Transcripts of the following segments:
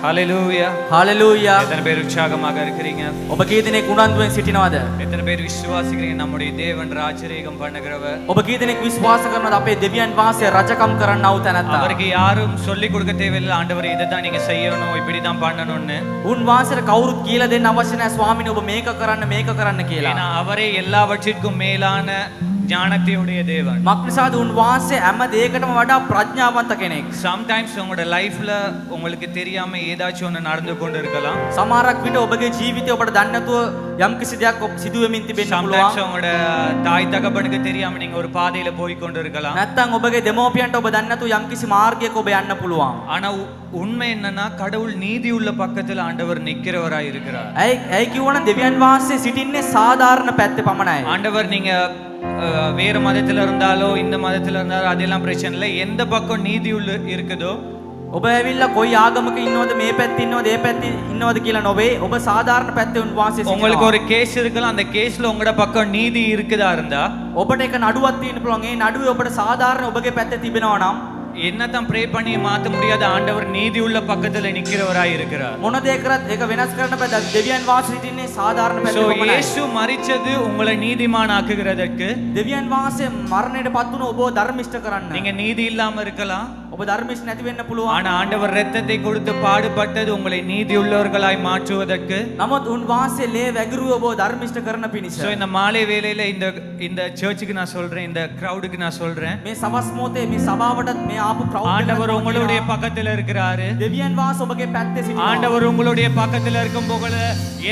ஹalleluya ஹalleluya. எத்தனை பேர் உற்சாகமாக இருக்கிறீங்க? ඔබ කී දෙනෙක් උනන්දුවෙන් සිටිනවද? எத்தனை பேர் விசுவாசிக்கிறீங்க நம்முடைய தேவன் ராஜரீகம் பண்ணுகிறவர்? ඔබ කී දෙනෙක් විශ්වාස කරනවද අපේ දෙවියන් වහන්සේ රජකම් කරන්නව තැනැත්තා? அவருக்கு யாரும் சொல்லி கொடுக்க தேவையில்லை, ஆண்டவரே இதை தான் நீங்க செய்யணும், இப்படி தான் பண்ணணும்னு. උන්වහන්සේට කවුරුත් කියලා දෙන්න අවශ්‍ය නැහැ ස්වාමීනි ඔබ මේක කරන්න කියලා. ஏன்னா அவரே எல்லாவற்றிற்கும் மேலான ஞானத்தையுடைய தேவன். මක්නිසාද උන්වහන්සේ හැම දෙයකටම වඩා ප්‍රඥාවන්ත කෙනෙක්. சம்டைம்ஸ் உங்களோட லைஃப்ல உங்களுக்கு தெரியாம ஏதாச்சும் ஒன்று நடந்து கொண்டு இருக்கலாம். සමහරක් විට ඔබගේ ජීවිතේ ඔබට දන්නේ නැතුව යම් කිසි දෙයක් සිදු වෙමින් තිබෙන්න පුළුවන්. சம்டைம்ஸ் உங்களோட தாய் தகப்பனுக்கு தெரியாம நீங்க ஒரு பாதையில போய் கொண்டு இருக்கலாம். නැත්තම් ඔබගේ දෙමෝපියන්ට ඔබ දන්නේ නැතුව යම් කිසි මාර්ගයක ඔබ යන්න පුළුවන්. ஆனா உண்மை என்னன்னா கடவுள் நீதி உள்ள பக்கத்துல ஆண்டவர் நிக்கிறவராய் இருக்கிறார். ඇයි කිව්වනම් දෙවියන් වහන්සේ සිටින්නේ සාධාරණ පැත්තේ පමණයි. ஆண்டவர் நீங்க வேறு மதத்துல இருந்தாலோ இந்த மதத்துல இருந்தாலோ அதெல்லாம் பிரச்சனை இல்லை, எந்த பக்கம் நீதி உள்ள இருக்குதோ ඔබ ඇවිල්ලා කොයි ආගමක ඉන්නවද මේ පැත්තේ ඉන්නවද ඒ පැත්තේ ඉන්නවද කියලා නොවේ. ඔබ සාධාරණ පැත්තේ උන්වහන්සේ සිටිනවා. உங்களுக்கு ஒரு கேஸ் இருக்கலாம், அந்த கேஸ்ல உங்களோட பக்கம் நீதி இருக்குதா இருந்தா ඔබට එක නඩුවක් තියෙන්න පුළුවන්. ඒ නඩුවේ ඔබට සාධාරණ ඔබගේ පැත්තේ තිබෙනවා නම් என்னதான் ப்ரே பண்ணி மாத்த முடியாத ஆண்டவர் நீதி உள்ள பக்கத்துல நிக்கிறவராய் இருக்கிறார். මොන දේ කරත් ඒක වෙනස් කරන්න බෑ. දෙවියන් වහන්සේ සිටින්නේ සාධාරණ சோ පැත්තේ පමණයි. இயேசு மரிச்சது உங்களை நீதிமான் ஆக்குகிறதற்கு. දෙවියන් වහන්සේ මරණයට පත් වුණ ඔබව ධර්මිෂ්ඨ කරන්න. நீங்க நீதி இல்லாம இருக்கலாம், ඔබ ධර්මිෂ්ඨ නැති වෙන්න පුළුවන්. ஆனா ஆண்டவர் இரத்தத்தை கொடுத்து பாடுபட்டது உங்களை நீதி உள்ளவர்களாய் மாற்றுவதற்கு. නමුත් උන්වහන්සේ ලේ වැගිරුවේ ඔබව ධර්මිෂ්ඨ කරන පිණිස. சோ இந்த மாலை வேளையில இந்த சர்ச்சுக்கு நான் சொல்றேன், இந்த கிரவுடுக்கு நான் சொல்றேன், මේ සවස් මොහොතේ මේ සභාවටත් මේ ආපු crowd ஆண்டவர் உங்களுடைய பக்கத்துல இருக்கிறாரு. දෙවියන් වහන්සේ ඔබගේ පැත්තේ සිටිනවා. ஆண்டவர் உங்களுடைய பக்கத்துல இருக்கும் போது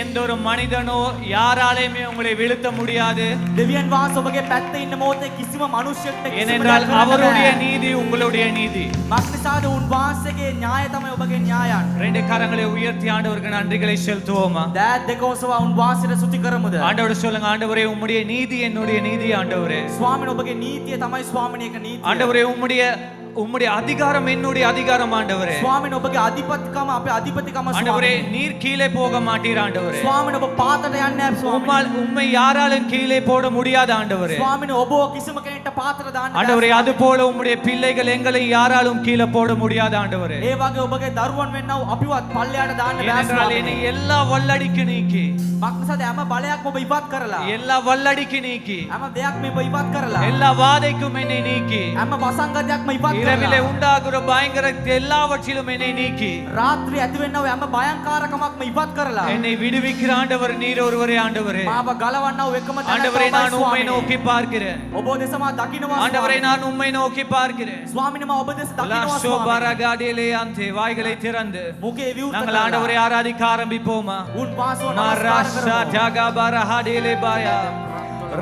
எந்த ஒரு மனிதனோ யாராலையுமே உங்களை வீழ்த்த முடியாது. දෙවියන් වහන්සේ ඔබගේ පැත්තේ ඉන්න මොහොතේ කිසිම මනුෂ්‍යයෙක්ට කිසිම ஏனென்றால் දෙයක් කරන්න அவருடைய බෑ. நீதி உங்களுடைய நீதி. මක්නිසාද උන්වහන්සේගේ න්‍යාය තමයි ඔබගේ න්‍යායන්. ரெண்டு கரங்களை உயர்த்தி ஆண்டவருக்கு நன்றிகளை செலுத்துவோமா? දෑත් දෙක ඔසවා උන්වහන්සේට ස්තුති කරමුද? ஆண்டவர் சொல்லுங்க, ஆண்டவரே உம்முடைய நீதி என்னுடைய நீதி. ஆண்டவரே ස්වාමීනි ඔබගේ නීතිය තමයි ස්වාමීනි එක නීතිය. ஆண்டவரே உம்முடைய அதிகாரம் என்னுடைய அதிகாரம். ஆண்டவரே ස්වාමීනි ඔබගේ අධිපතිකම අපේ අධිපතිකම ஆண்டவரே ස්වාමීනි. நீர் கீழே போக மாட்டீர். ஆண்டவரே ස්වාමීනි ඔබ පාතට යන්නේ නැහැ ස්වාමීනි. உம்மை யாராலும் கீழே போட முடியாது. ஆண்டவரே ස්වාමීනි ඔබ කිසිම කෙනෙක්ට පාතට දාන්න ஆண்டவரே அது போல உம்முடைய பிள்ளைகள் எங்களை யாராலும் கீழே போட முடியாது. ஆண்டவரே ඒ වගේ ඔබගේ දරුවන් වෙන්නව අපිවත් පල්ලයට දාන්න බෑ ஏனென்றால் ස්වාමීනි. என்னை எல்லா வல்லடிக்கு நீக்கி, මක්නිසාද හැම බලයක්ම ඔබ ඉවත් කරලා எல்லா வல்லடிக்கு நீக்கி, හැම දෙයක්ම ඔබ ඉවත් කරලා எல்லா வாதைக்கும் என்னை நீக்கி, හැම වසංගතයක්ම ඉවත් இரவிலே කරලා உண்டாகுற பயங்கர எல்லாவற்றிலும் என்னை நீக்கி රාත්‍රී ඇති වෙන්නව හැම භයංකාරකමක්ම ඉවත් කරලා என்னை விடுவிக்கிற ஆண்டவர் நீர் ஒருவரே. ஆண்டவரே මාව ගලවන්නව එකම ஆண்டவரே තැනට நான் உம்மை ස්වාමීනි. நோக்கி பார்க்கிறேன். ඔබ දෙස මා දකින්නවා ஆண்டவரே ස්වාමීනි. நான் உம்மை நோக்கி பார்க்கிறேன். ස්වාමීනි මා ඔබ දෙස දකින්නවා லாஷோ ස්වාමීනි. பரகாடிலே அந்த வாய்களை திறந்து මුඛේ විවෘත நாங்கள் ஆண்டவரை ஆராதிக்க ஆரம்பிப்போமா? උන්වහන්සේව மராஷா නමස්කාර කරමු. ஜாகா பரஹாடிலே பாயா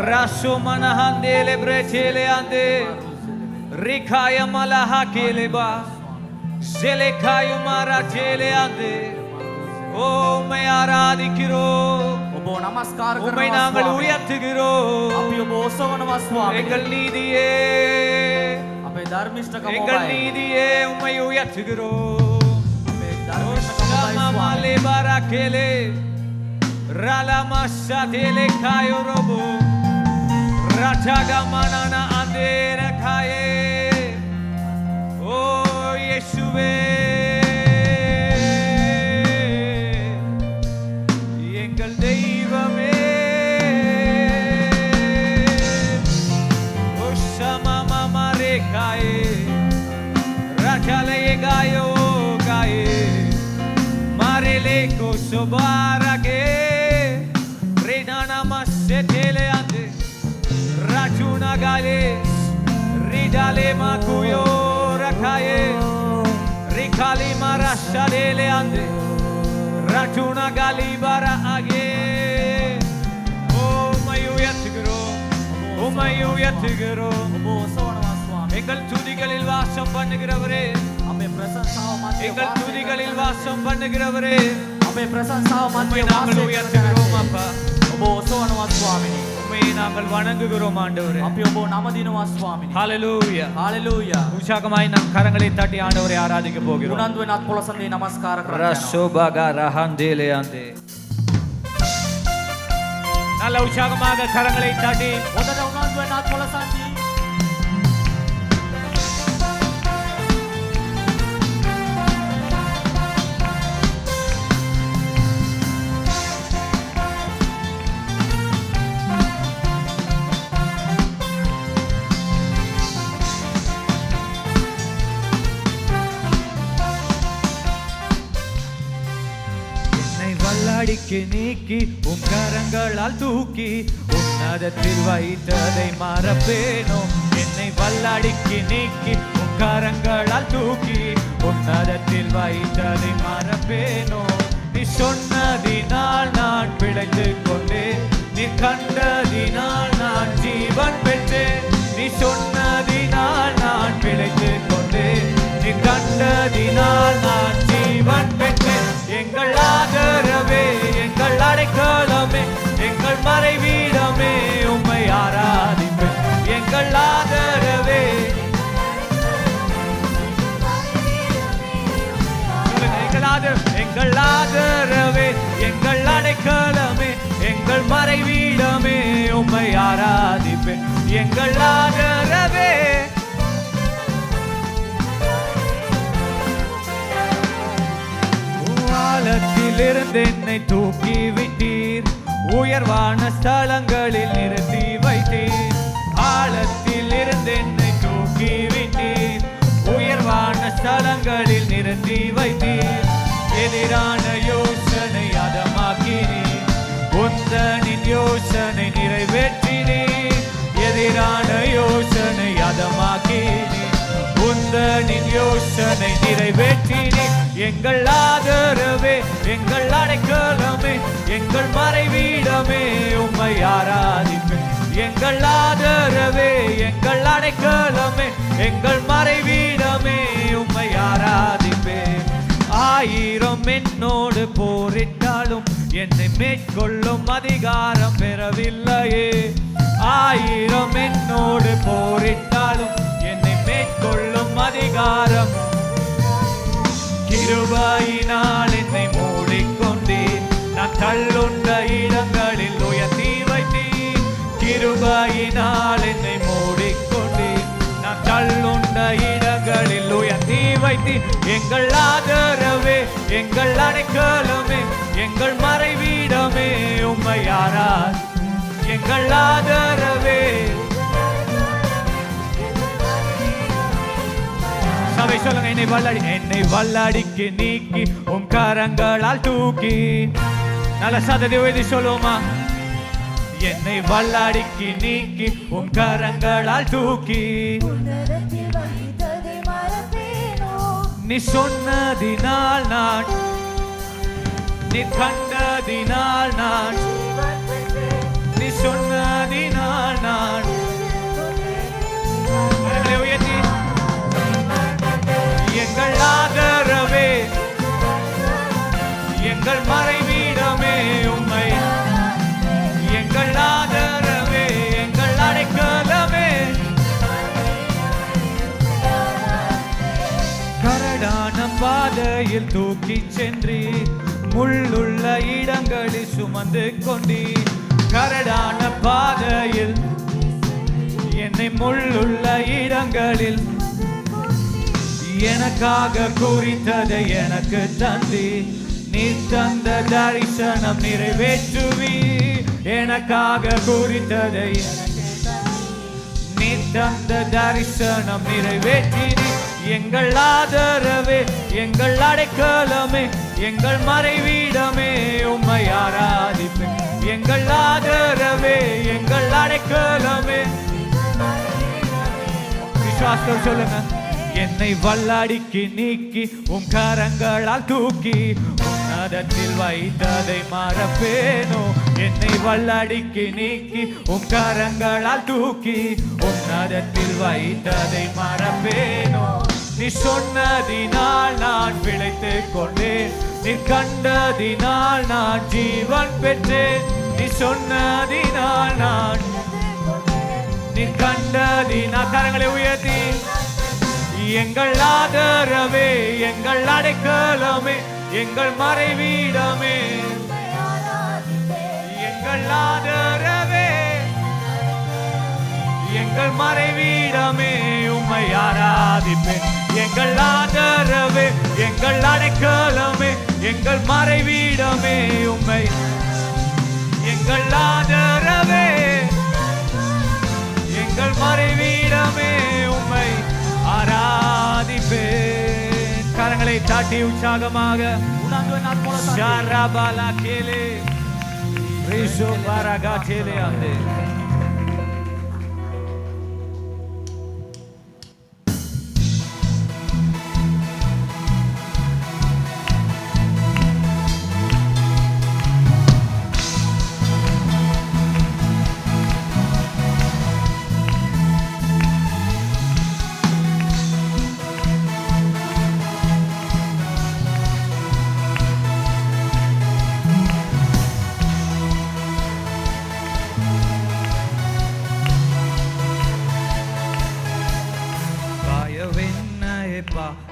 ராஷோ மனஹந்தேலே பிரேச்சேலே ஆந்தே ரிகாய மலஹாகேலே பா ஜெலேகாய மராச்சேலே ஆந்தே. ஓ உம்மை ஆராதிக்கிறோம், ඔබ නමස්කාර உம்மை කරනවා நாங்கள் ස්වාමීනි. உயர்த்துகிறோம். අපි ඔබ ඔසවනවා ස්වාමීනි. எங்கள் நீதியே, අපේ ධර්මිෂ්ඨකම எங்கள் ඔබයි. நீதியே உம்மை உயர்த்துகிறோம். අපේ ධර්මිෂ්ඨකම ඔබයි ස්වාමීනි. Shamamale barakele Ralamashatele kayo robo Rataga manana andere kaye. Oh Yeshua எங்கள் தெய்வமே. O shamama rekaye Ratale gayo gaye Marele kosobarake Renana masetele ande Rachuna gale Ridale makuyo rakaye Rikali marashadele ande Rachuna gali bara age. Oh mayu yatigro, oh mayu yatigro. ඔබ ඔසවනවා ස්වාමීනි. எங்கள் துதிகளில் வாசம் பண்ணுகிறவரே, අපේ ප්‍රශංසාව මැද எங்கள் துதிகளில் வாசம் பண்ணுகிறவரே, අපේ ප්‍රශංසාව உம்மை මැද நாங்கள் உயர்த்துகிறோம் அப்பா. ඔබ ඔසවනවා ස්වාමීනි. உம்மை நாங்கள் வணங்குகிறோம் ஆண்டவரே. අපි ඔබ නමදිනවා ස්වාමීනි. ஹalleluya. හalleluya. உற்சாகமாய் நம் கரங்களை தட்டி ஆண்டவரை ஆராதிக்க போகிறோம். උනන්දුවෙන් අත් පොළසන්දී නමස්කාර කරනවා. ரசோபகா ரஹந்தேலே ஆந்தே. நல்ல உற்சாகமாக கரங்களை தட்டி හොඳට උනන්දුවෙන් අත් පොළසන්දී வல்லடிக்கு நீக்கி உம் கரங்களால் தூக்கி உன்னதத்தில் வைத்ததை மறப்பேனோ என்னை வல்லடிக்கு நீக்கி உம் கரங்களால் தூக்கி உன்னதத்தில் வைத்ததை மறப்பேனோ நீ சொன்னதினால் நான் பிழைத்துக் கொண்டேன் நீ கண்டதினால் நான் ஜீவன் பெற்றேன் நீ சொன்னதினால் நான் பிழைத்துக் கொண்டேன் நீ கண்டதினால் நான் ஜீவன் பெற்றேன் எங்கள் ஆதரவே எங்கள் அடைக்கலமே எங்கள் மறைவீடமே உம்மை ஆராதிப்பேன் எங்கள் ஆதரவே எங்கள் ஆதரவே எங்கள் அடைக்கலமே எங்கள் மறைவீடமே உம்மை ஆராதிப்பேன் எங்கள் ஆதரவே ஆழத்திலிருந்து என்னை தூக்கி விட்டீர் உயர்வான ஸ்தலங்களில் நிறுத்தி வைத்தீர் ஆழத்தில் இருந்து என்னை தூக்கி விட்டீர் உயர்வான ஸ்தலங்களில் நிறுத்தி வைத்தீர் எதிரான யோசனை அதமாக்கினீர் உந்தனின் யோசனை நிறைவேற்றினீர் எதிரான யோசனை அதமாக்கினீர் உந்தனின் யோசனை நிறைவேற்றினீர் எங்கள் ஆதரவே எங்கள் அடைக்கலமே எங்கள் மறைவீடமே உம்மை ஆராதிப்பேன் எங்கள் ஆதரவே எங்கள் அடைக்கலமே எங்கள் மறைவீடமே உம்மை ஆராதிப்பேன் ஆயிரம் என்னோடு போரிட்டாலும் என்னை மேற்கொள்ளும் அதிகாரம் பெறவில்லையே ஆயிரம் என்னோடு போரிட்டாலும் என்னை மேற்கொள்ளும் அதிகாரம் கிருபையினால் என்னை மூடிக்கொண்டேன் நான் தள்ளுண்ட இடங்களில் உயர்த்தி வைத்தேன் கிருபையினால் என்னை மூடிக்கொண்டேன் நான் தள்ளுண்ட இடங்களில் உயர்த்தி வைத்தேன் எங்கள் ஆதரவே எங்கள் அடைக்கலமே எங்கள் மறைவீடமே உம்மை ஆராதிப்பேன் எங்கள் ஆதரவே சபை சொல்லுங்க என்னை வல்லடிக்கு நீக்கி உம் கரங்களால் தூக்கி நல்ல சத்தத்தை உயர்த்தி சொல்லுவோமா என்னை வல்லடிக்கு நீக்கி உம் கரங்களால் தூக்கி நீ சொன்னதினால் நான் நீ கண்டதினால் நான் நீ சொன்னதினால் நான் உயர்த்தி எங்கள் ஆதரவே எங்கள் மறைவீடமே உம்மை எங்கள் ஆதரவே எங்கள் அடைக்கலமே கரடான பாதையில் தூக்கி சென்றி முள்ளுள்ள இடங்களில் சுமந்து கொண்டி கரடான பாதையில் என்னை முள்ளுள்ள இடங்களில் எனக்காக குறித்ததை எனக்கு தந்தி நீ தந்த தரிசனம் நிறைவேற்றுவி எனக்காக குறித்ததை நீ தந்த தரிசனம் நிறைவேற்றினி எங்கள் ஆதரவே எங்கள் அடைக்கலமே எங்கள் மறைவீடமே உம்மை ஆராதிப்பேன் எங்கள் ஆதரவே எங்கள் அடைக்கலமே விசுவாசத்தோடு சொல்லுங்க என்னை வல்லடிக்கு நீக்கி உம் கரங்களால் தூக்கி உன்னதத்தில் வைத்ததை மறப்பேனோ என்னை வல்லடிக்கு நீக்கி உம் கரங்களால் தூக்கி உன்னதத்தில் வைத்ததை மறப்பேனோ நீ சொன்னதினால் நான் பிழைத்துக் கொண்டேன் நீ கண்டதினால் நான் ஜீவன் பெற்றேன் நீ சொன்னதினால் நான் நீ கண்டதினால் கரங்களை உயர்த்தி எங்கள் ஆதரவே எங்கள் அடைக்கலமே எங்கள் மறைவீடமே எங்கள் ஆதரவே எங்கள் மறைவீடமே உம்மை ஆராதிப்பேன் எங்கள் ஆதரவே எங்கள் அடைக்கலமே எங்கள் மறைவீடமே உம்மை எங்கள் ஆதரவே எங்கள் மறைவீடமே உம்மை ஆராதிப்பேன் கரங்களை தட்டி உற்சாகமாக උනන්දුවෙන් අත්පොළ තට්ටු. ஷரபல கேலே ரிஷோ பரகா கேலே அந்தே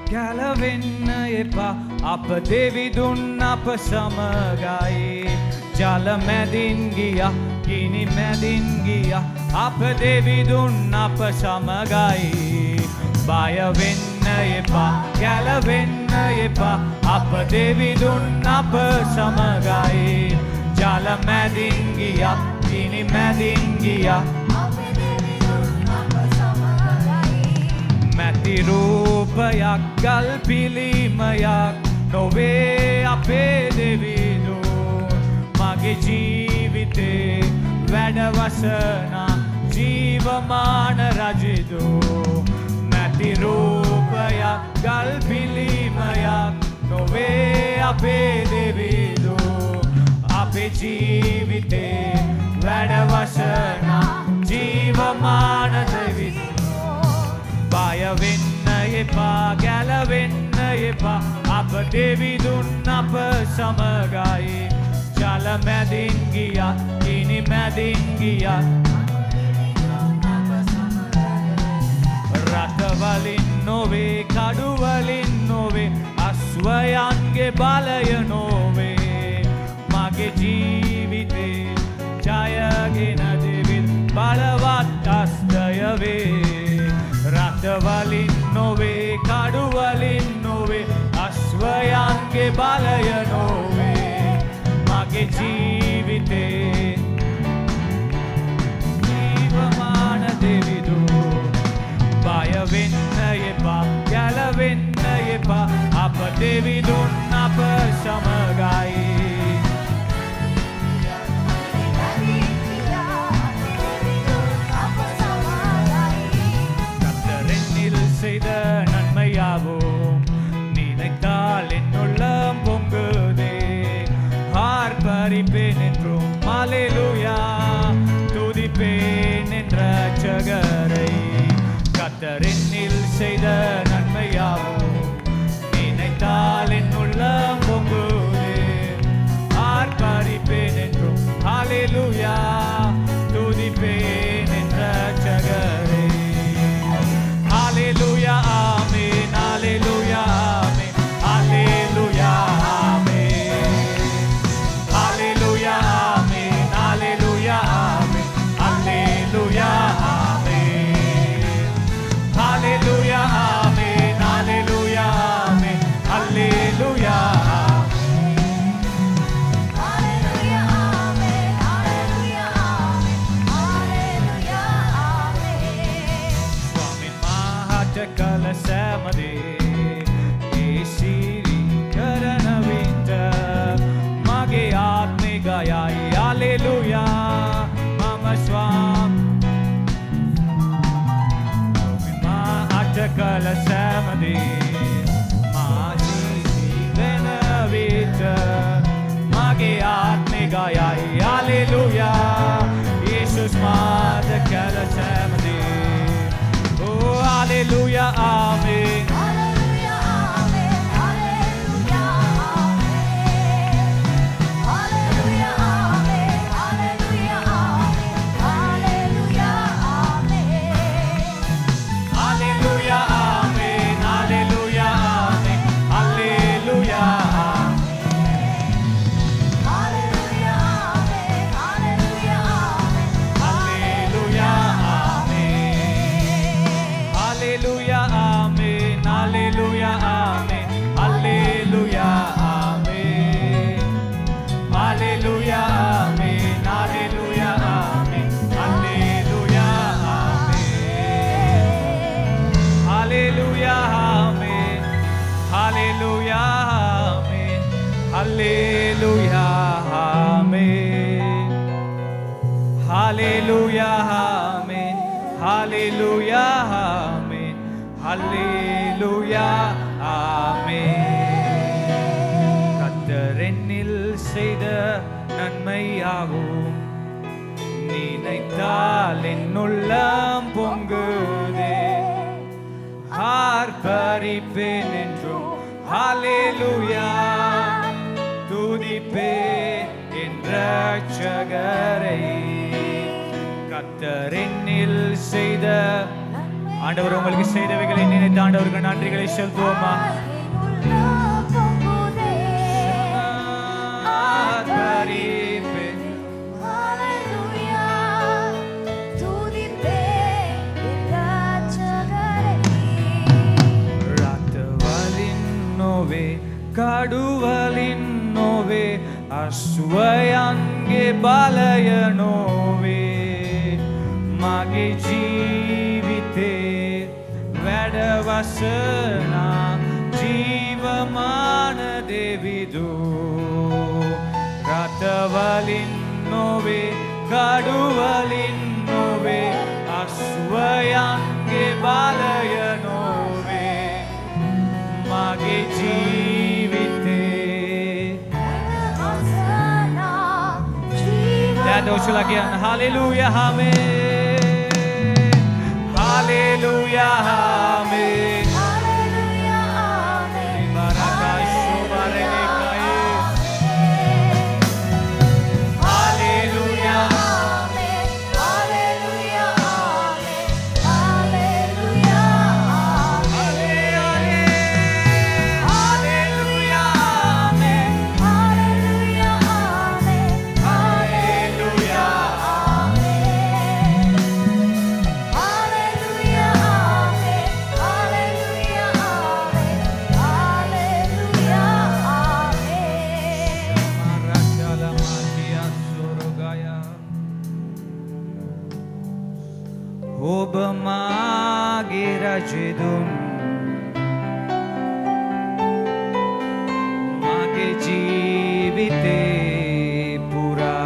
ගැලවෙන්න එපා අප දෙවිදුන් අප සමගයි ජල මැදින් ගියා ගිනි මැදින් ගියා අප දෙවිදුන් අප සමගයි බය වෙන්න එපා ගැලවෙන්න එපා අප දෙවිදුන් අප සමගයි ජල මැදින් ගියා ගිනි මැදින් ගියා මැති රූපයක් ගල් පිළිමයක් නොවේ අපේ දෙවිදුන් මගේ ජීවිතේ වැඩවසන ජීවමාන රජදු මැති රූපයක් ගල් පිළිමයක් නොවේ අපේ දෙවිදුන් අපේ ජීවිතේ වැඩවසන ජීවමාන දෙවිදුන් බය වෙන්න එපා ගැලවෙන්න එපා අප දෙවිදුන් අප සමගයි ජල මැදින් ගියා ගිනි මැදින් ගියා රථවලින් නොවේ කඩුවලින් නොවේ අස්වයන්ගේ බලය නොවේ මගේ ජීවිතේ ජයගෙන දෙවිත් බලවත් අස්තය වේ රථවලින් නොවේ කඩුවලින් නොවේ අස්වයන්ගේ බලය නොවේ මගේ ජීවිතේ ජීවමාන දෙවිදු බය වෙන්න එපා ගැලවෙන්න එපා අප දෙවිදුන් අප සමගයි செய்த நன்மையாவும் நினைத்தால் என்னுள்ளம் பொங்குதே ஆர்ப்பரிப்பேன் என்றும் அல்லேலூயா துதிப்பேன் என்ற ரட்சகரை கர்த்தரில் செய்த நன்மையாவும் நினைத்தால் என்னுள்ளம் பொங்குதே ஆர்ப்பரிப்பேன் என்றும் அல்லேலூயா துதிப்பேன் என்ற ரட்சகரை Hallelujah, amen, hallelujah, amen, hallelujah, amen. Hallelujah, amen, hallelujah, amen, hallelujah, amen. Hallelujah, amen, hallelujah, amen, hallelujah, amen. Hallelujah, amen, hallelujah, amen, hallelujah, amen. ස්වාමින් මාහට කළ සෑමදේ ඒ සිරි කරන විට මගේ ආත්මය ගයයි හලෙලුයා මම ස්වාමින් මාහට කළ සෑමදේ මා ජීවෙන විට මගේ ආත්මය ගයයි හලෙලුයා යේසුස් මාට කළ සෑමදේ Oh, hallelujah, amen. Hallelujah, amen, hallelujah, amen. Hallelujah, amen, hallelujah, amen, hallelujah, amen. Hallelujah, amen, hallelujah, amen, hallelujah, amen. Hallelujah, amen, hallelujah, amen, Hallelujah, amen. Hallelujah, amen. Hallelujah, Amen. Hallelujah, Amen. Hallelujah, Amen. Hallelujah, Amen. கர்த்தர் என்னில் செய்த நன்மையாகும் நினைத்தால் என்னுள்ளம் பொங்குதே ஆர்ப்பரிப்பேன் என்றும் ஹalleluya துதிப்பேன் என் இரட்சகரை கர்த்தர் என்னில் செய்த ஆண்டவர் உங்களுக்கு செய்தவைகளை நினைத்து ஆண்டவருக்கு நன்றிகளை செலுத்துவோமா ஆர்ப்பரிப்பேன் ಕಡುವಲಿನ್ ನೋವೆ ಅಶ್ವಯಂಗೆ ಬಾಲಯ ನೋವೆ ಮಾಗೆ ಜೀವಿತೆ වැඩවසන ජීවමාන දෙවිදු රටවලින් නොවේ කඩුවලින් නොවේ අශ්වයන්ගේ බලය නොවේ මගේ ජීවිතේ Dadosula again. Hallelujah, Amen. Hallelujah, Amen. Hallelujah, Amen. Barakai Shubarekai. Hallelujah. Amen. Hallelujah, Amen. Hallelujah, Amen. Hallelujah, Amen. Hallelujah, Amen. Hallelujah. Hallelujah, Amen. Hallelujah, Amen. Hallelujah, Amen. Marakala Matia Surugaya. ඔබ මාගේ රජදුන් මගේ ජීවිතේ පුරා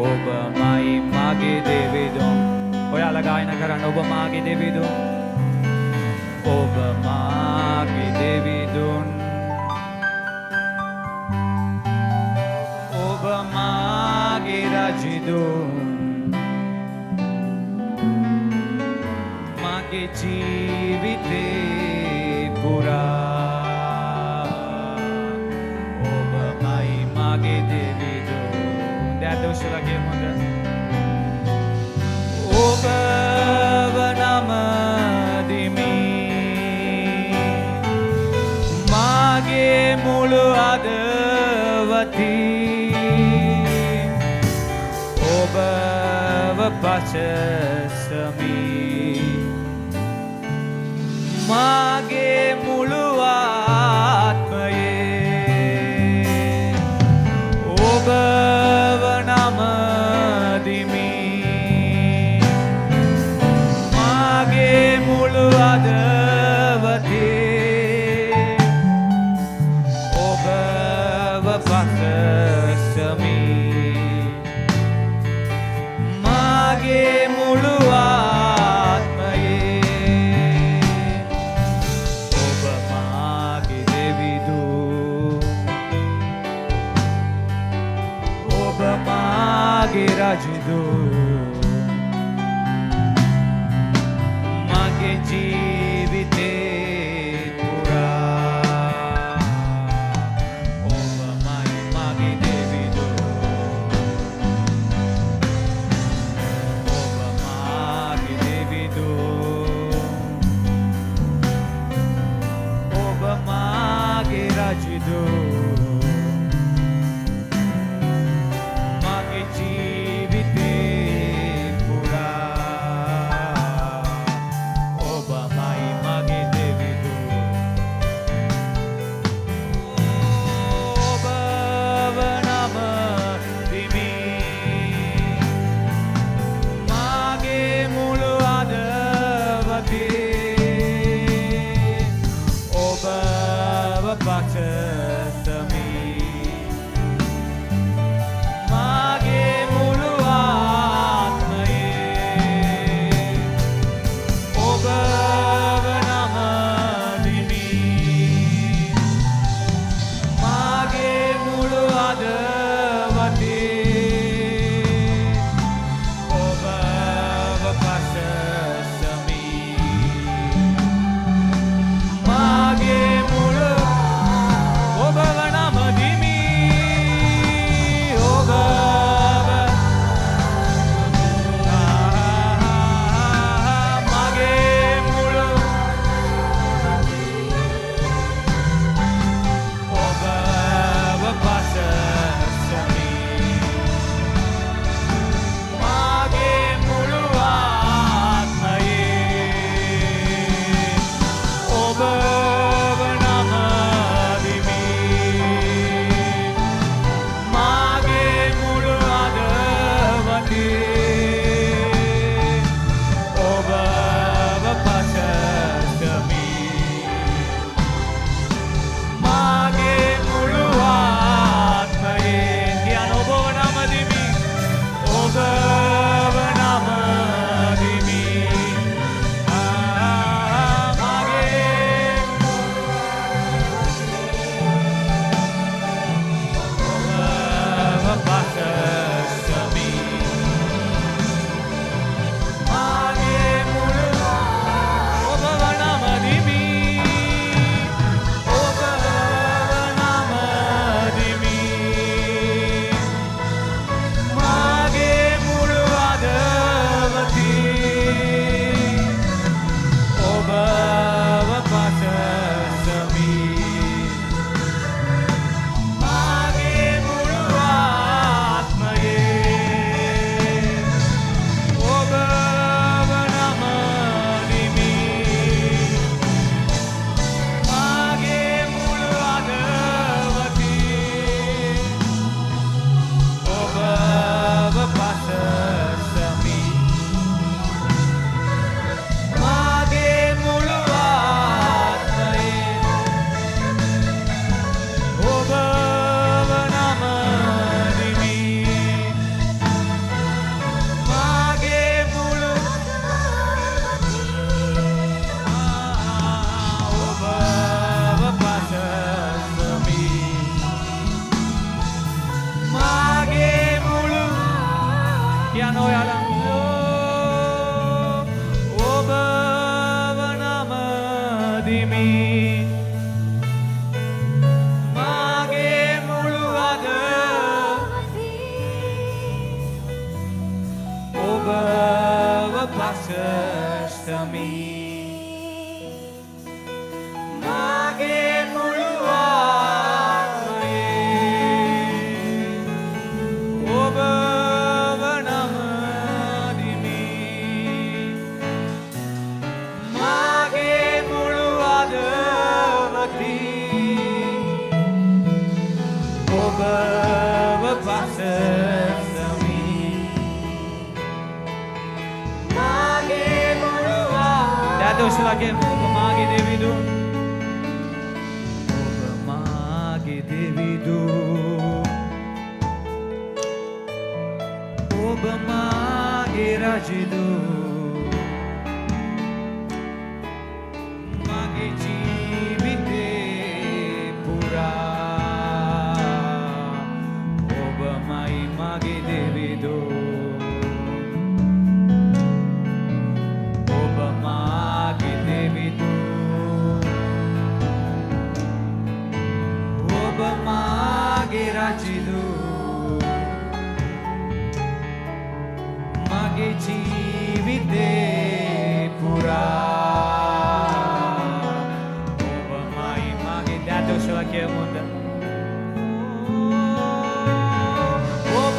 ඔබමයි මගේ දෙවිදුන් ඔයාලා ගායනා කරන්න ඔබ මාගේ දෙවිදුන් ඔබ මාගේ දෙවිදුන් ඔබ මාගේ රජදුන් මගේ ජීවිතේ පුරා ඔබමයි මගේ දෙවිදුන් දැදෝෂලගේ මොඳ ඔබව නමදිමි මාගේ මුළු අදවති ඔබව පසසමි මාගේ මුළු ආත්මයේ ඔබව නමදිමි මාගේ මුළු අදවතේ ඔබව පසසමි මාගේ මුළු ආත්මයේ ඔබ මාගේ දෙවිදුන් ඔබ මාගේ රජදුන් මගේ ජීවිතේ පුරා ඔබමයි මගේ දෙවිදුන් ඔබ මාගේ දෙවිදුන් ඔබ මාගේ රජදුන් මගේ ජීවිතේ පුරා ඔබමයි හදවතේ ඔබව පසසමි මාගේ මුළු ඔබව නමදිමි ඔබව මාගේ මුළු ඔබව පසසමි මාගේ මුළු ආත්මයේ ඔබව නමදිමි මාගේ මුළු හදවතේ ඔබව පසසමි මාගේ මුළු ආත්මයේ කියන ඔබව නමදිමි ඔබව නමදිමි කියන ඔයාලා ඔබව නමදිමි මාගේ මුළු ඔබව පසසමි මාගේ මුළු ආත්මයේ ඔබව නමදිමි මාගේ මුළු හදවතේ ඔබව පසසමි මාගේ මුළු දාදෝෂලගේ ඔබ මාගේ දෙවිඳුන් ඔබ මාගේ දෙවිඳුන් ඔබ මාගේ රජදූ මගේ ජීවිතේ පුරා ඔබමයි මගේ දෙවිඳුන් ඔබ මාගේ දෙවිඳුන් ඔබ මාගේ රජදූ මගේ ජීවිතේ පුරා ඔබමයි මගේ දාදෝෂලා කියමුද ඔබව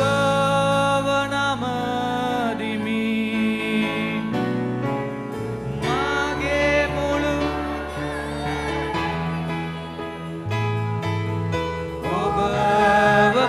නමදිමි මාගේ මුළු ඔබව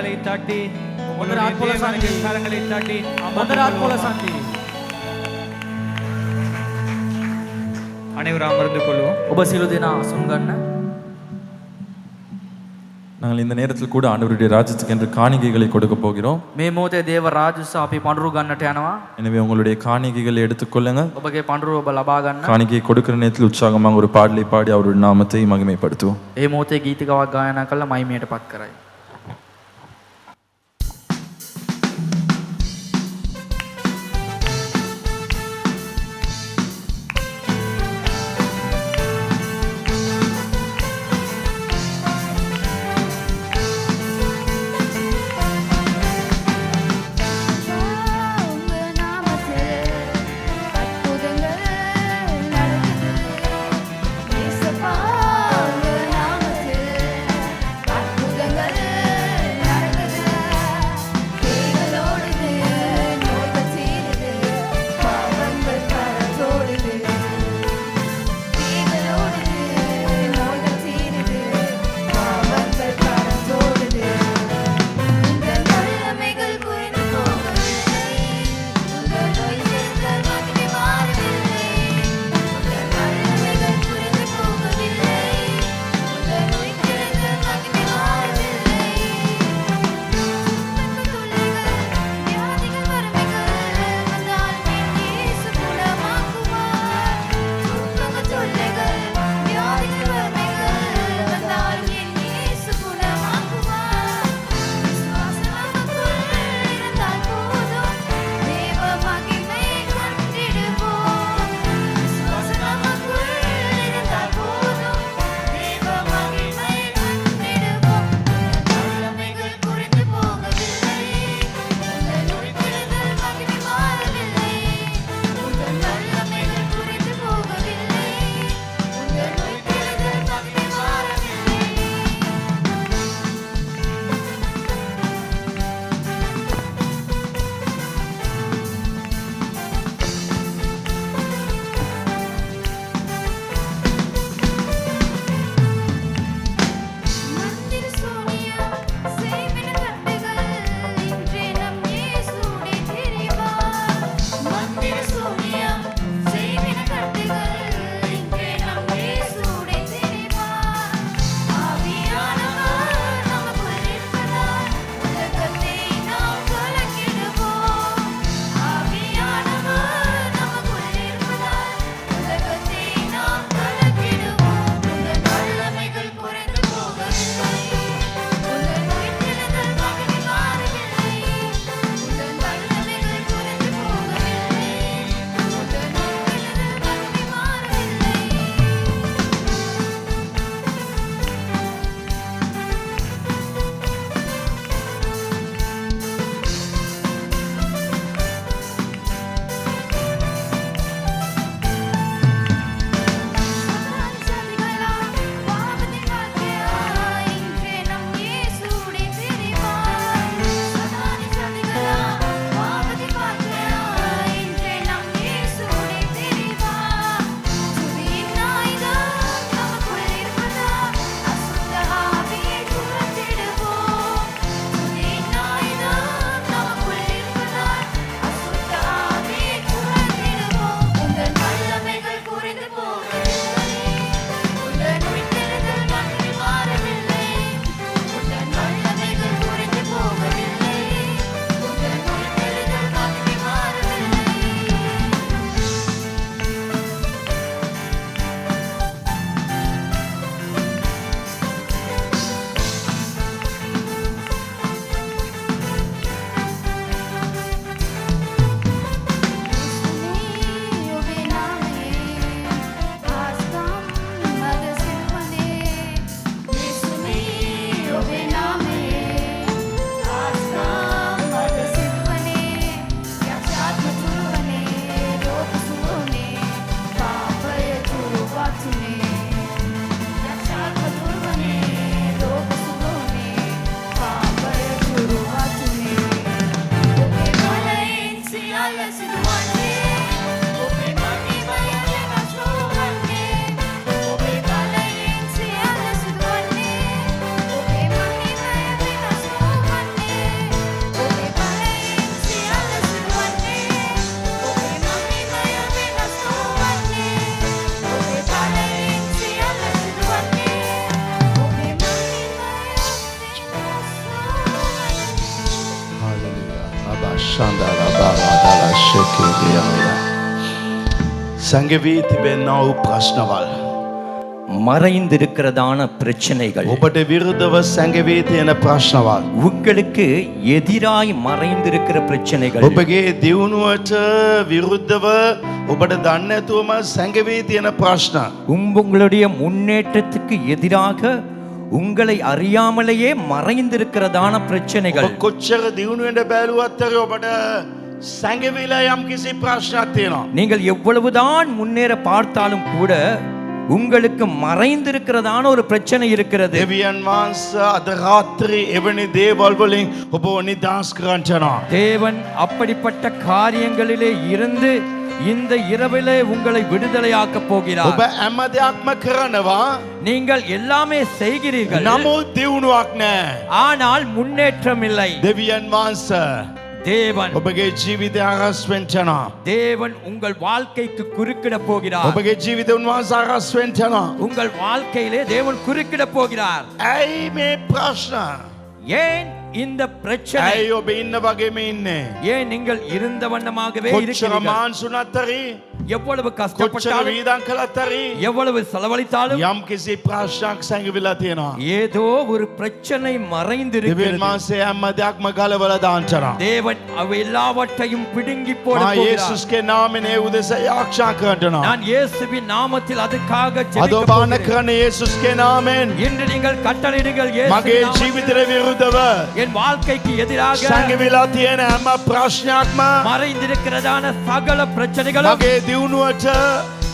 கரங்களை தட்டி உங்களுடைய முதல் ஆத்மல தேவனுக்கு சாந்தி. கரங்களை தட்டி මොදරාත් පොළ සන්ති. அனைவரும் அமர்ந்து கொள்வோம். ඔබ සියලු දෙනා අසුන් ගන්න. நாங்கள் இந்த நேரத்தில் கூட ஆண்டவருடைய ராஜ்யத்துக்கு என்று காணிக்கைகளை கொடுக்க போகிறோம். මේ මොහොතේ දේව රාජ්‍යස අපි පඳුරු ගන්නට යනවා. எனவே உங்களுடைய காணிக்கைகளை எடுத்துக்கொள்ளுங்க. ඔබගේ පඳුරු ඔබ ලබා ගන්න. காணிக்கையை கொடுக்கிற நேரத்தில் உற்சாகமாக ஒரு பாடலை பாடி அவருடைய நாமத்தை மகிமைப்படுத்துவோம். ඒ මොහොතේ ගීතිකාවක් ගායනා කළා මහිමයට පත් කරයි. உங்க நாமத்தில் அற்புதங்கள் நடக்குது. இயேசுப்பா, உங்க நாமத்தில் அற்புதங்கள் ශාන්දාලා බාරාදාලා ශෙකේරියා සංගවී තිබෙන්නා වූ ප්‍රශ්නවල් மறைந்திருக்கிறதான பிரச்சனைகள் ඔබට විරුද්ධව සංගවී තියෙන ප්‍රශ්නවල් உங்களுக்கு எதிராய் மறைந்திருக்கிற பிரச்சனைகள் ඔබගේ දියුණුවට විරුද්ධව ඔබට දන්නේ නැතුවම සංගවී තියෙන ප්‍රශ්න உங்களுடைய முன்னேற்றத்துக்கு எதிராக உங்களை அறியாமலேயே மறைந்திருக்கிறதான பிரச்சனைகள் ඔබ කොච්චර දියුණු වෙන්න බැලුවත් ඔබට සංගවිලා යම් කිසි ප්‍රශ්නයක් තියෙනවා நீங்கள் எவ்வளவுதான் முன்னேற பார்த்தாலும் கூட உங்களுக்கு மறைந்திருக்கிறதான ஒரு பிரச்சனை இருக்கிறது දෙවියන් වහන්සේ අද රාත්‍රී එවැනි දේවල් වලින් ඔබ නිදහස් කරන්න යනවා தேவன் அப்படிப்பட்ட காரியங்களிலே இருந்து இந்த இரவிலே உங்களை விடுதலையாக்க போகிறார் ඔබ හැම දෙයක්ම කරනවා நீங்கள் எல்லாமே செய்கிறீர்கள் නමුත් දියුණුවක් නැහැ ஆனால் முன்னேற்றம் இல்லை දෙවියන් වහන්සේ தேவன் ඔබගේ ජීවිතය අරස් වෙන්න යනවා தேவன் உங்கள் வாழ்க்கைக்கு குறுக்கிட போகிறார் ඔබගේ ජීවිතය උන්වහන්සේ අරස් වෙන්න යනවා உங்கள் வாழ்க்கையிலே தேவன் குறுக்கிட போகிறார் ඇයි මේ ප්‍රශ්න ஏன் இந்த பிரச்சனை ඇයි ඔබ ඉන්න වගේම ඉන්නේ ஏன் நீங்கள் இருந்த வண்ணமாகவே කොච්චර இருக்கிறீர்கள் මාන්සුනත් හරි எவ்வளவு කොච්චර கஷ்டப்பட்டாலும் වීදම් කළත් හරි எவ்வளவு செலவழித்தாலும் යම් කිසි ප්‍රශ්නයක් සංගවිලා තියෙනවා ஏதோ ஒரு பிரச்சனை දෙවියන් மறைந்திருக்கிறது වහන්සේ හැම දෙයක්ම ගලවලා දාන්න යනවා தேவன் அவ எல்லாவற்றையும் பிடுங்கி போட මා போகிறார் යේසුස්ගේ නාමයේ උදෙසා යාක්ෂා කරනවා நான் இயேசுவின் நாமத்தில் அதுக்காக අද ஜெபிக்க ඔබාන போகிறேன். කරන යේසුස්ගේ නාමයෙන් இன்று நீங்கள் கட்டளையிடுங்கள் මගේ இயேசுவின் நாமத்தில். ජීවිතේ විරුද්ධව என் வாழ்க்கைக்கு எதிராக සංගවිලා තියෙන හැම ප්‍රශ්නයක්ම மறைந்திருக்கிறதான சகல பிரச்சனைகளும் මගේ දියුණුවට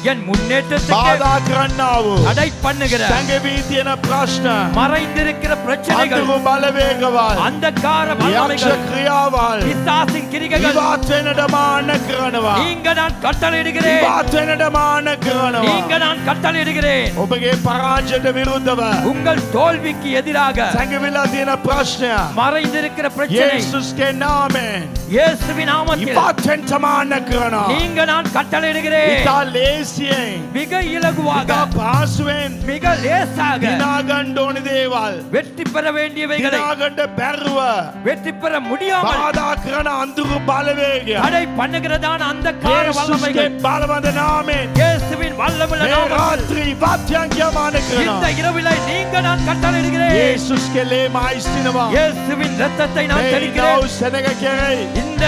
என் முன்னேற்றத்துக்கு බාධා කරන්නා වූ தடை பண்ணுகிற සංගවී තියෙන ප්‍රශ්න மறைந்திருக்கிற பிரச்சனைகள் අන්තිම බලවේගවල් அந்தகார යක්ෂ வல்லமைகள் ක්‍රියාවල් பிசாசின் கிரிகைகள் ඉවත් වෙනට මාන කරනවා நீங்க நான் கட்டளையிடுகிறேன் ඉවත් වෙනට මාන කරනවා நீங்க நான் கட்டளையிடுகிறேன் ඔබගේ පරාජයට විරුද්ධව உங்கள் தோல்விக்கு எதிராக සංගවිලා තියෙන ප්‍රශ්නය மறைந்திருக்கிற பிரச்சனை යේසුස්ගේ නාමයෙන් இயேசுவின் நாமத்தில் ඉවත් වෙන්න මාන කරනවා நீங்க நான் கட்டளையிடுகிறேன் ඉතා ලේසියෙන් மிக இலகுவாக ඉතා පහසුවෙන් மிக லேசாக දිනාගන්න ඕන දේවල් வெற்றி பெற வேண்டியவைகளை දිනාගන්න බැරුව வெற்றி பெற முடியாமல் බාධා කරන අඳුරු බලවේගය தடை பண்ணுகிறதான அந்த கார යේසුස්ගේ வல்லமைகள் බලවන්ත නාමයෙන් இயேசுவின் வல்லமுள்ள මේ நாமத்தில் රාත්‍රී ඉවත්යන් කියමාන இந்த කරනවා இரவிலே நீங்க நான் கட்டளையிடுகிறேன் යේසුස්ගේ ලේම අයිස්තිනවා இயேசுவின் இரத்தத்தை நான் මේ தெளிக்கிறேன் නව සෙනග කෙරෙයි இந்த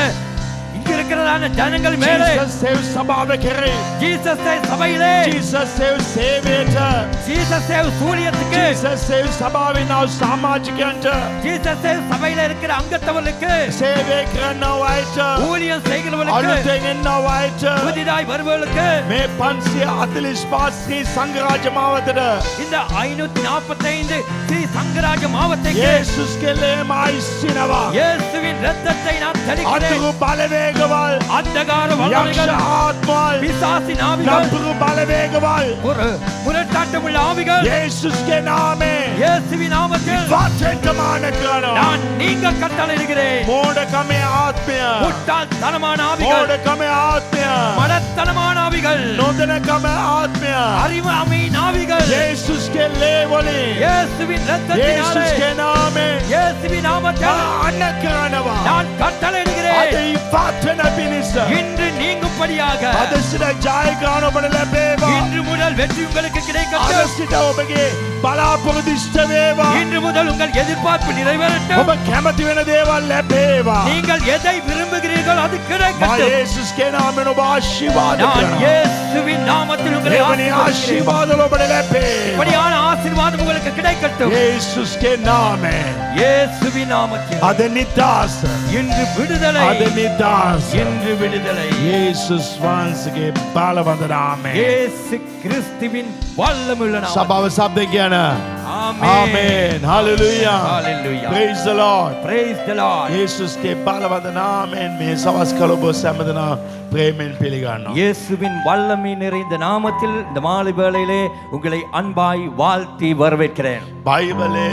இங்க இருக்கிறதான ஜனங்கள் மேலே ජීසස් සේව් සභාව කෙරෙයි ஜீசஸ் சபையிலே ජීසස් සේව් සේවයට ஜீசஸ் ஊழியத்துக்கு ජීසස් සේව් සභාවේ නව සමාජිකයන්ට ஜீசஸ் சபையில இருக்கிற அங்கத்தவர்களுக்கு සේවය කරන්නව අයට ஊழியம் செய்கிறவர்களுக்கு අලුතෙන් එන්නව අයට புதிதாய் வருபவர்களுக்கு මේ 545 ශ්‍රී සංඝරාජ මාවතට இந்த 545 ஸ்ரீ சங்கராஜ மாவட்டத்துக்கு යේසුස්ගේ ලේම අයිස්තිනවා இயேசுவின் இரத்தத்தை நான் தெளிக்கிறேன் අඳුරු බලවේගවල් அந்தகார යක්ෂ வல்லமைகள் ආත්මවල් பிசாசின் ஆவிகள் නපුරු බලවේගවල් ஒரு முரட்டாட்டமுள்ள ஆவிகள் යේසුස්ගේ නාමයෙන් இயேசுவின் நாமத்தில் වචෙන්ටමාන කරනවා நான் நீங்க கட்டளையிடுகிறேன் මෝඩකමේ ආත්මය முட்டாள்தனமான ஆவிகள் මෝඩකමේ ආත්මය மடத்தனமான ஆவிகள் නොදැනකම ආත්මය அறிவாமையின் ஆவிகள் යේසුස්ගේ ලේ වලින් இயேசுவின் இரத்தத்தினாலே යේසුස්ගේ නාමයෙන් இயேசுவின் நாமத்தில் අන්න කරනවා நான் අද கட்டளையிடுகிறேன் ඉවත් වෙන පිණිස இன்று நீங்கும்படியாக අද සිට ජයග්‍රහණ ඔබට ලැබේවා இன்று முதல் வெற்றி உங்களுக்கு අද கிடைக்கட்டும் සිට ඔබගේ බලාපොරොත්තු ඉෂ්ට වේවා இன்று முதல் உங்கள் எதிர்பார்ப்பு நிறைவேறட்டும் ඔබ කැමති වෙන දේවල් ලැබේවා நீங்கள் எதை விரும்புகிறீர்கள் அது මා கிடைக்கட்டும் යේසුස්ගේ නාමයෙන් ඔබ ආශිර්වාද நான் කරනවා இயேசுவின் நாமத்தில் உங்களை එවැනි ஆசீர்வதிக்கிறேன். ආශිර්වාද ඔබට ලැබේවා இப்படியான ஆசீர்வாதம் உங்களுக்கு கிடைக்கட்டும் යේසුස්ගේ නාමයෙන් இயேசுவின் நாமத்தில் අද නිදහස இன்று விடுதலை අද නිදහස இன்று விடுதலை යේසුස් වහන්සේගේ බලවන්ත නාමයෙන් இயேசு கிறிஸ்துவின் வல்லமுள்ள நாமத்தில். සභාව සබ්ද කියන amen. Amen hallelujah Hallelujah. praise the lord Praise the Lord. යේසුස්ගේ බලවන්ත නාමයෙන් මේ සවස් කළ ඔබ සැමදෙනා ප්‍රේමෙන් පිළිගන්නවා இயேசுவின் வல்லமை நிறைந்த நாமத்தில் இந்த மாலை வேளையிலே உங்களை அன்பாய் வாழ்த்தி வரவேற்கிறேன். බයිබලේ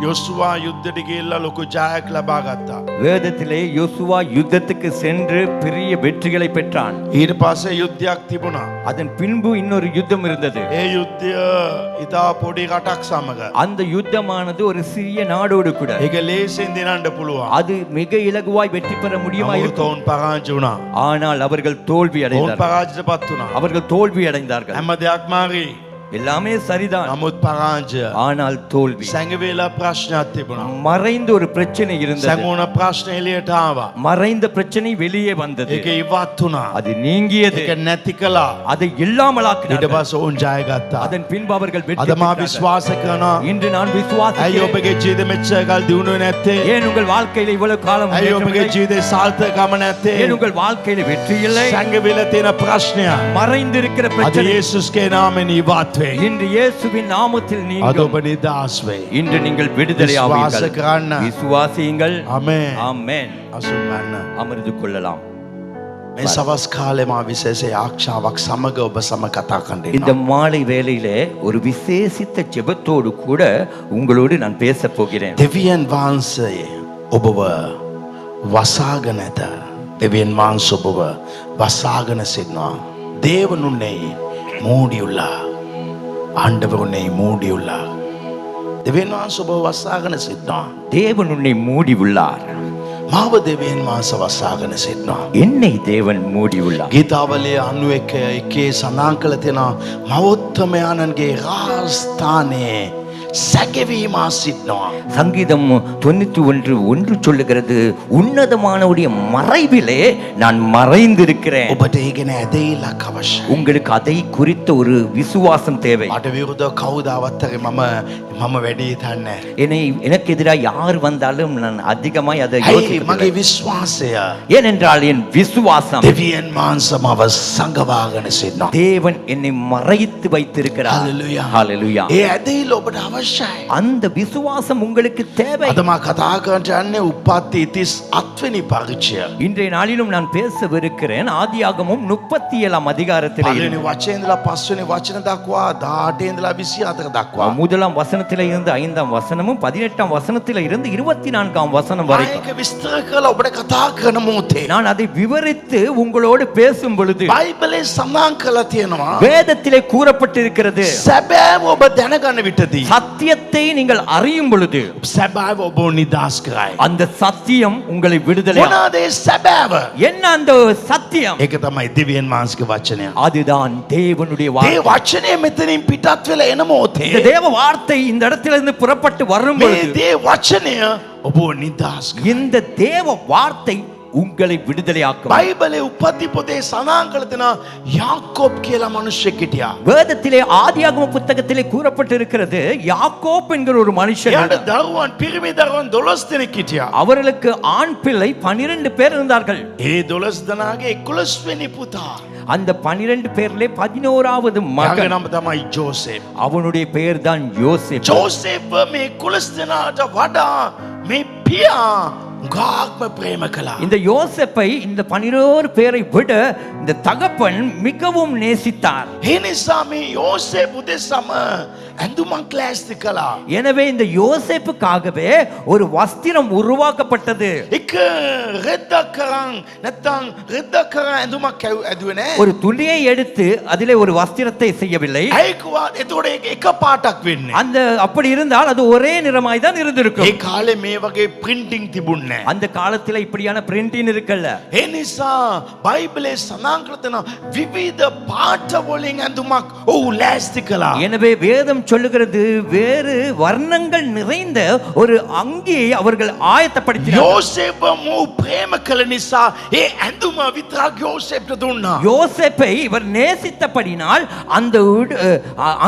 යොස්වා යුද්ධට ගිහිල්ලා ලොකු ජයක් ලබා ගත්තා. வேதத்திலே யோசுவா யுத்தத்துக்கு சென்று பெரிய வெற்றிகளை பெற்றான். ඊට පස්සේ යුද්ධයක් තිබුණා. அதன் பின்பு இன்னொரு யுத்தம் இருந்தது. ඒ යුද්ධය ඉතා පොඩි රටක් සමග. அந்த யுத்தமானது ஒரு சிறிய நாடோடு கூட. ඒක ලේසියෙන් දිනන්න පුළුවන්. அது மிக இலகுவாய் வெற்றி பெற முடியுமா නමුත් இருக்கும். ඔවුන් පරාජය වුණා. ஆனால் அவர்கள் தோல்வி ඔවුන් அடைந்தார்கள். පරාජයටපත් වුණා. அவர்கள் தோல்வி அடைந்தார்கள். හැම දෙයක්ම හරි. எல்லாமே சரிதான். නමුත් පරාජය. ஆனால் தோல்வி. සැඟවිලා ප්‍රශ්නයක් තිබුණා. மறைந்த ஒரு பிரச்சனை இருந்தது. සැඟුණ ප්‍රශ්න එළියට ආවා. மறைந்த பிரச்சனை வெளியே வந்தது. ඒක ඉවත් වුණා. அது நீங்கியது. ඒක නැති කළා. அதை ඊට இல்லாமலாக்கினார்கள். පස්සේ ඔවුන් ජය ගත්තා. அதன் பின்பு அவர்கள் வெற்றி අද මා பெற்றார்கள். විශ්වාස කරනවා. இன்று நான் ඇයි விசுவாசிக்கிறேன். ඔබගේ ජීවිතෙ මෙච්චර කල් දියුණුවේ නැත්තේ? ஏன் உங்கள் வாழ்க்கையில இவ்வளவு காலம் ඇයි முன்னேற்றம் ඔබගේ இல்லை? ජීවිතේ සාර්ථකකම නැත්තේ? ஏன் உங்கள் வாழ்க்கையில வெற்றி இல்லை? සැඟවිලා තියෙන ප්‍රශ්නයක් மறைந்திருக்கிற අද பிரச்சனை යේසුස්ගේ නාමයෙන් ඉවත් වේ. இன்று இயேசுவின் நாமத்தில் අද நீங்கள் ඔබ නිදහස් වේ. இன்று நீங்கள் விடுதலை விசுவாச ஆவீர்கள். කරන්න. விசுவாசியுங்கள். ආමේන්. ஆமென். අසුන් ගන්න. அமர்ந்து கொள்ளலாம். මේ සවස් කාලේ මා විශේෂ ආක්ෂාවක් සමග ඔබ සම කතා කරන්න இந்த மாலை வேளையிலே ஒரு விசேஷித்த ஜெபத்தோடு கூட உங்களோடு நான் பேச போகிறேன். දෙවියන් වහන්සේ ඔබව වසාගෙන ඇත. දෙවියන් වහන්සේ ඔබව වසාගෙන සිටිනවා. දේවනුන්නේ මෝඩියුලා. ආණ්ඩවරුන්නේ මෝඩියුලා. දෙවියන් වහන්සේ ඔබව වසාගෙන සිටිනවා. தேவன் உன்னை மூடி உள்ளார். මාව දෙවියන් වහන්සේ වසාගෙන සිටිනවා. என்னை தேவன் மூடி உள்ளார். ගීතාවලිය 91 සඳහන් කළ තියෙනවා මවෝත්තමයන්ගේ රාජස්ථානයේ සැකවීම සිටිනවා. சங்கீதம் 91:1 சொல்லுகிறது, உன்னதமானவருடைய மறைவிலே நான் மறைந்திருக்கிறேன். ඔබට ඒ ගැන ඇදහිල්ලක් අවශ්‍යයි. உங்களுக்கு அதை குறித்த ஒரு விசுவாசம் தேவை. මට විරුද්ධව කවුද අවතරේ මම වැඩි හිතන්නේ. எனக்கு எதிராக யார் வந்தாலும் நான் அதிகமாய் அதை ඇයි யோசிப்பதில்லை. මගේ විශ්වාසය ஏனென்றால் என் விசுவாசம் දෙවියන් වහන්සේ මව සංගවාගෙන සිටිනවා. தேவன் என்னை மறைத்து வைத்திருக்கிறார். Hallelujah. ஹalleluya. ඒ ඇදහිල්ල ඔබට අවශ්‍යයි. அந்த விசுவாசம் உங்களுக்கு தேவை. අද මා කතා කරන්න යන්නේ උප්පත්ති 38 වෙනි පරිච්ඡය. இன்றைய நாளிலும் நான் பேசவிருக்கிறேன் ஆதியாகமம் 37ஆம் அதிகாரத்திலே පළවෙනි වචනේ ඉඳලා 5 වෙනි වචන දක්වා 18 ඉඳලා 24 දක්වා முதலாம் வசனத்திலே இருந்து 5ஆம் வசனமும் 18ஆம் வசனத்திலே இருந்து 24ஆம் வசனம் வரைக்கும் ඒක විස්තර කරලා ඔබට කතා කරන මොහොතේ நான் அதை விவரித்து உங்களோடு பேசும் பொழுது බයිබලේ සඳහන් කරලා තියෙනවා வேதத்திலே கூறப்பட்டிருக்கிறது, සැබෑව ඔබ දැනගන්න විටදී சத்தியத்தை நீங்கள் அறியும் பொழுது සැබෑව ඔබ නිදහස් කරයි. அந்த சத்தியம் உங்களை விடுதலை. මොනවාද ඒ සැබෑව? என்ன அந்த சத்தியம்? ඒක තමයි දෙවියන් වහන්සේගේ වචනය. அதுதான் தேவனுடைய මේ வார்த்தை. වචනේ මෙතනින් පිටත් වෙලා එන මොහොතේ இந்த தேவ வார்த்தை இந்த இடத்திலிருந்து புறப்பட்டு வரும் මේ பொழுது දේ වචනය ඔබ නිදහස් කරයි. இந்த தேவ வார்த்தை உங்களை விடுதலையாக்கும். බයිබලේ උපති පොතේ සඳහන් කරලා තියෙනවා යාකෝබ් කියලා මිනිහෙක් හිටියා. வேதத்திலே ஆதியாகம புத்தகத்திலே கூறப்பட்டிருக்கிறது, யாக்கோப் என்கிற ஒரு மனுஷன், එයාට දරුවන් පිරිමි දරුවන් 12 දෙනෙක් හිටියා. அவர்களுக்கு ஆண் பிள்ளை 12 பேர் இருந்தார்கள். ඒ 12 දෙනාගේ 11 වෙනි පුතා. அந்த 12 பேர்லே 11வது එයාගේ மகன், නම තමයි ජෝසෙෆ්. அவனுடைய பெயர் தான் யோசேப்பு. ජෝසෙෆ් මේ 11 දෙනාට වඩා මේ පියා ගාක්ම ප්‍රේම කළා. இந்த யோசேப்பை இந்த 11 பேரை விட இந்த தகப்பன் மிகவும் நேசித்தார். ඒ නිසා මේ යෝසෙෆ් උදෙසම ඇඳුමක් ලෑස්ති කළා. எனவே இந்த யோசேப்புக்காகவே ஒரு வஸ்திரம் உருவாக்கப்பட்டது. එක රෙද්දක් කරන් නැත්තම් රෙද්දක් කරන් ඇඳුමක් ඇදුවේ නෑ. ஒரு துணியை எடுத்து அதிலே ஒரு வஸ்திரத்தை செய்யவில்லை. ඇයි කිව්වා එතකොට ඒක එක පාටක් වෙන්නේ. அந்த அப்படி இருந்தால் அது ஒரே நிறமாய் தான் ඒ இருந்திருக்கும். කාලේ මේ වගේ printing තිබුණේ නෑ. அந்த காலத்துல இப்படியான பிரிண்டிங் இருக்கல்ல. ඒ නිසා බයිබලේ සඳහන් කර තියෙනවා විවිධ පාට වලින් ඇඳුමක් ඔව් ලෑස්ති කළා. எனவே வேதம் சொல்லுகிறது, வேறு வர்ணங்கள் நிறைந்த ஒரு அங்கியை அவர்கள் ஆயத்தப்படுத்தினார்கள். යෝසෙෆ් මෝ ප්‍රේම කළ නිසා ඒ ඇඳුම විතරක් යෝසෙෆ්ට දුන්නා. யோசேப்பை இவர் நேசித்தபடினால் அந்த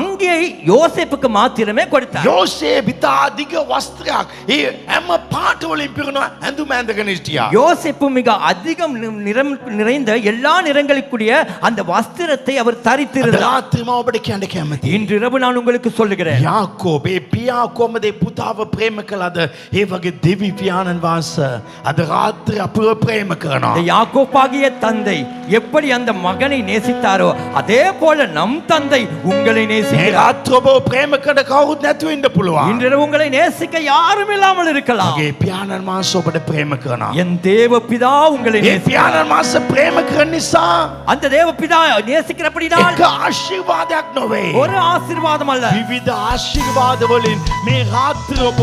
அங்கியை யோசேப்புக்கு மாத்திரமே கொடுத்தார். යෝසෙෆ් ඉතා අධික වස්ත්‍රයක් ඒ හැම පාට වලින් පිරුණු ඇඳුම ඇඳගෙන හිටියා. யோசேப்பு மிக அதிகம் நிறம் நிறைந்த எல்லா நிறங்களுக்குரிய அந்த வஸ்திரத்தை அவர் தரித்திருந்தார். රාත්‍රිම ඔබට කියන්න කැමතියි. இன்றிரவு நான் உங்களுக்கு உங்களுக்கு சொல்லுகிறேன். යාකෝබේ පියා කොහමද පුතාව ප්‍රේම කළාද? ඒ වගේ දෙවි පියාණන් වහන්සේ අද රාත්‍රී අපව ප්‍රේම කරනවා. இந்த யாக்கோப்பாகிய தந்தை எப்படி அந்த மகனை நேசித்தாரோ அதே போல நம் தந்தை உங்களை මේ நேசிக்கிறார். රාත්‍රී ඔබව ප්‍රේම කරන කවුරුත් නැතුව ඉන්න පුළුවන්. இன்று உங்களை நேசிக்க யாரும் இல்லாமல் இருக்கலாம். මගේ පියාණන් වහන්සේ ඔබට ප්‍රේම කරනවා. என் தேவ பிதா உங்களை ඒ நேசிக்கிறார். පියාණන් වහන්සේ ප්‍රේම කරන නිසා அந்த தேவ பிதா நேசிக்கிறபடினால் එක ආශිර්වාදයක් නොවේ. ஒரு ஆசீர்வாதம் அல்ல, විවිධ ආශිර්වාද වලින් මේ රාත්‍රී ඔබව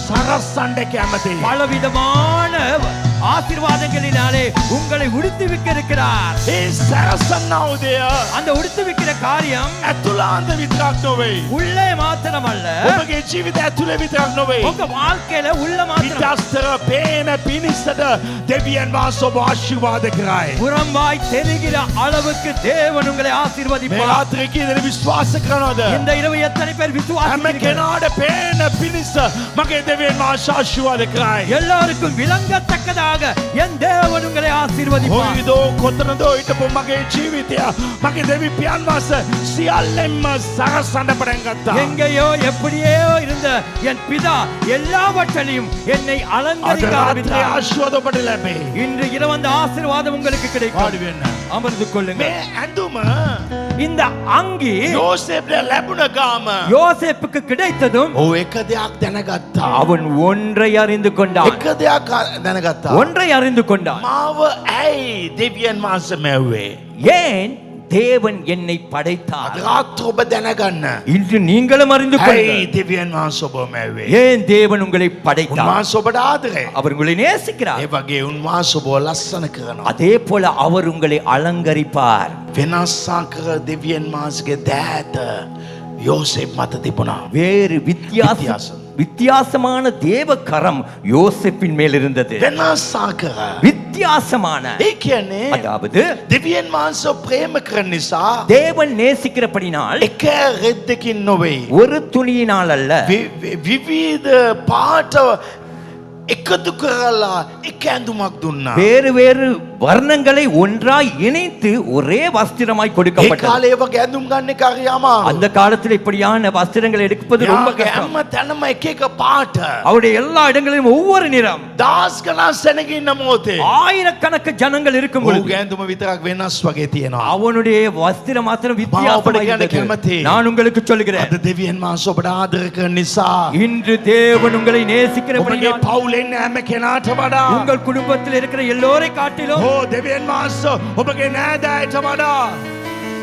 සරසන්න කැමතියි. பலவிதமான ஆசீர்வாதங்களினாலே உங்களை உடுத்துவிக்க இருக்கிறார். ඒ සරසන්නව දෙය அந்த உடுத்துவிக்கிற காரியம் ඇතුළාන්ත විතරක් නොවේ. உள்ளே மாத்திரமல்ல, ඔබගේ ජීවිත ඇතුළේ විතරක් නොවේ. உங்க வாழ்க்கையில உள்ள மாத்திரம் පිටස්තර පේන පිණිසට දෙවියන් වහන්සේ ඔබ ආශිර්වාද කරයි. புறம்பாய் தெரிகிற அளவுக்கு தேவன் உங்களை මේ ஆசீர்வதிப்பார். රාත්‍රී කීදෙනෙ විශ්වාස කරනවද? இந்த இரவு எத்தனை பேர் හැම விசுவாசிக்கிறீர்கள்? කෙනාට පේන පිණිස මගේ දෙවියන් වහන්සේ ආශිර්වාද කරයි. எல்லாருக்கும் விளங்கத்தக்கதாக என் தேவன் உங்களை ஆசீர்வதிப்பார். කොයිදෝ කොතනදෝ හිටපු මගේ ජීවිතය මගේ දෙවි පියාණන් වහන්සේ සියල්ලෙන්ම සරසන්න පටන් ගත්තා. எங்கேயோ எப்படியோ இருந்த என் பிதா எல்லாவற்றிலும் என்னை අද அலங்கரிக்க රාත්‍රී ஆரம்பித்தார். ආශිර්වාද ඔබට ලැබේ. இன்று இரவு அந்த ஆசீர்வாதம் உங்களுக்கு වාඩි கிடைக்கும். වෙන්න. அமர்ந்து கொள்ளுங்க. මේ ඇඳුම இந்த அங்கி යෝසේප්ට ලැබුණ ගාම யோசேப்புக்கு கிடைத்ததும் ඔව් එක දෙයක් දැනගත්තා. அவன் ஒன்றை அறிந்து கொண்டான். එක දෙයක් දැනගත්තා. ஒன்றை அறிந்து கொண்டான். මාව ඇයි දෙවියන් වහන්සේ මැව්වේ? ஏன் தேவன் என்னை අද படைத்தார்? රාත්‍රී ඔබ දැනගන්න. இன்று நீங்களும் அறிந்து ඇයි கொள்ளுங்கள். දෙවියන් වහන්සේ ඔබ මැව්වේ? ஏன் தேவன் உங்களை படைத்தார்? උන්වහන්සේ ඔබට ආදරේ. அவர் உங்களை ඒ நேசிக்கிறார். වගේ උන්වහන්සේ ඔබ ලස්සන කරනවා. அதே போல அவர் உங்களை அலங்கரிப்பார். වෙනස් ආකාර දෙවියන් වහන්සේගේ දෑත යෝසේප් මත තිබුණා. வேறு வித்தியாசம். வித்தியாசமான தேவ கரம் யோசேப்பின் மேல் இருந்தது. වෙනස් ආකාර. வித்தியாசமான, ඒ කියන්නේ அதாவது දෙවියන් වහන්සේ ප්‍රේම කරන නිසා தேவன் நேசிக்கிறபடினால் එක රෙද්දකින් නොවේ. ஒரு துணியினால் அல்ல, විවිධ පාට එකතු කරලා එක ඇඳුමක් දුන්නා. வேறு வேறு வர்ணங்களை ஒன்றாய் இணைத்து ஒரே வஸ்திரமாய் ඒ கொடுக்கப்பட்டது. කාලේ වගේ ඇඳුම් ගන්න එක හරි අමාරු. அந்த காலத்தில் இப்படியான வஸ்திரங்களை எடுப்பது ரொம்ப යාගේ கஷ்டம். හැම තැනම එක එක පාට. அவருடைய எல்லா இடங்களிலும் ஒவ்வொரு நிறம். දහස් ගණන් සෙනග ඉන්න මොහොතේ ஆயிரக்கணக்கு ஜனங்கள் இருக்கும் பொழுது ඔහුගේ ඇඳුම විතරක් වෙනස් වගේ තියෙනවා. அவனுடைய வஸ்திரம் மாத்திரம் வித்தியாசமாய் பாவப்பட இருந்தது. கெமத்தி. நான் உங்களுக்கு சொல்லுகிறேன், අද දෙවියන් වහන්සේ ඔබට ආදර කරන නිසා இன்று தேவன் உங்களை நேசிக்கிறபடியால் ඔබගේ පවුලෙන් හැම කෙනාට වඩා உங்கள் குடும்பத்தில் இருக்கிற எல்லோரை காட்டிலும் ඕ දෙවියන් වහන්සේ ඔබගේ නෑදෑයට වඩා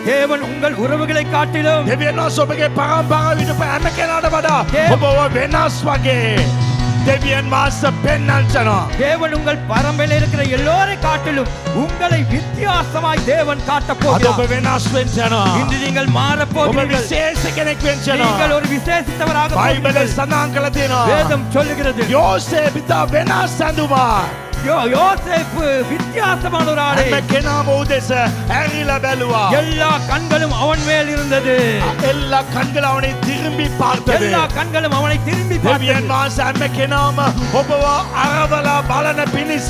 தேவன் உங்கள் உறவுகளை காட்டிலும் දෙවියන් වහන්සේ ඔබගේ පරම්පරාව විඳපු හැම කෙනාට වඩා தேவ- ඔබව වෙනස් වගේ දෙවියන් වහන්සේ පෙන්වන්නවා. தேவன் உங்கள் பரம்பரையில் இருக்கிற எல்லோரை காட்டிலும் உங்களை வித்தியாசமாய் தேவன் காட்டப் අද ඔබ போகிறார். වෙනස් වෙනවා. இன்று நீங்கள் மாறப் ඔබ போகிறீர்கள். විශේෂ කෙනෙක් நீங்கள் වෙනවා. ஒரு விசேஷித்தவராக බයිබලයේ போகிறீர்கள். සඳහන් කරලා තියෙනවා. வேதம் சொல்லுகிறது, යෝසේප් ඉතා වෙනස් ඇඳුමක්. யோசேப்பு வித்தியாசமான ஒரு ஆடை. හැම කෙනාම උදෙස ඇරිලා බැලුවා. எல்லா கண்களும் அவன் மேல் இருந்தது. එල්ලා කන්ගල அவனை திரும்பி பார்த்தது. எல்லா கண்களும் அவனை திரும்பி දෙවියන් பார்த்தது. වහන්සේ හැම කෙනාම ඔබව අරවලා බලන පිණිස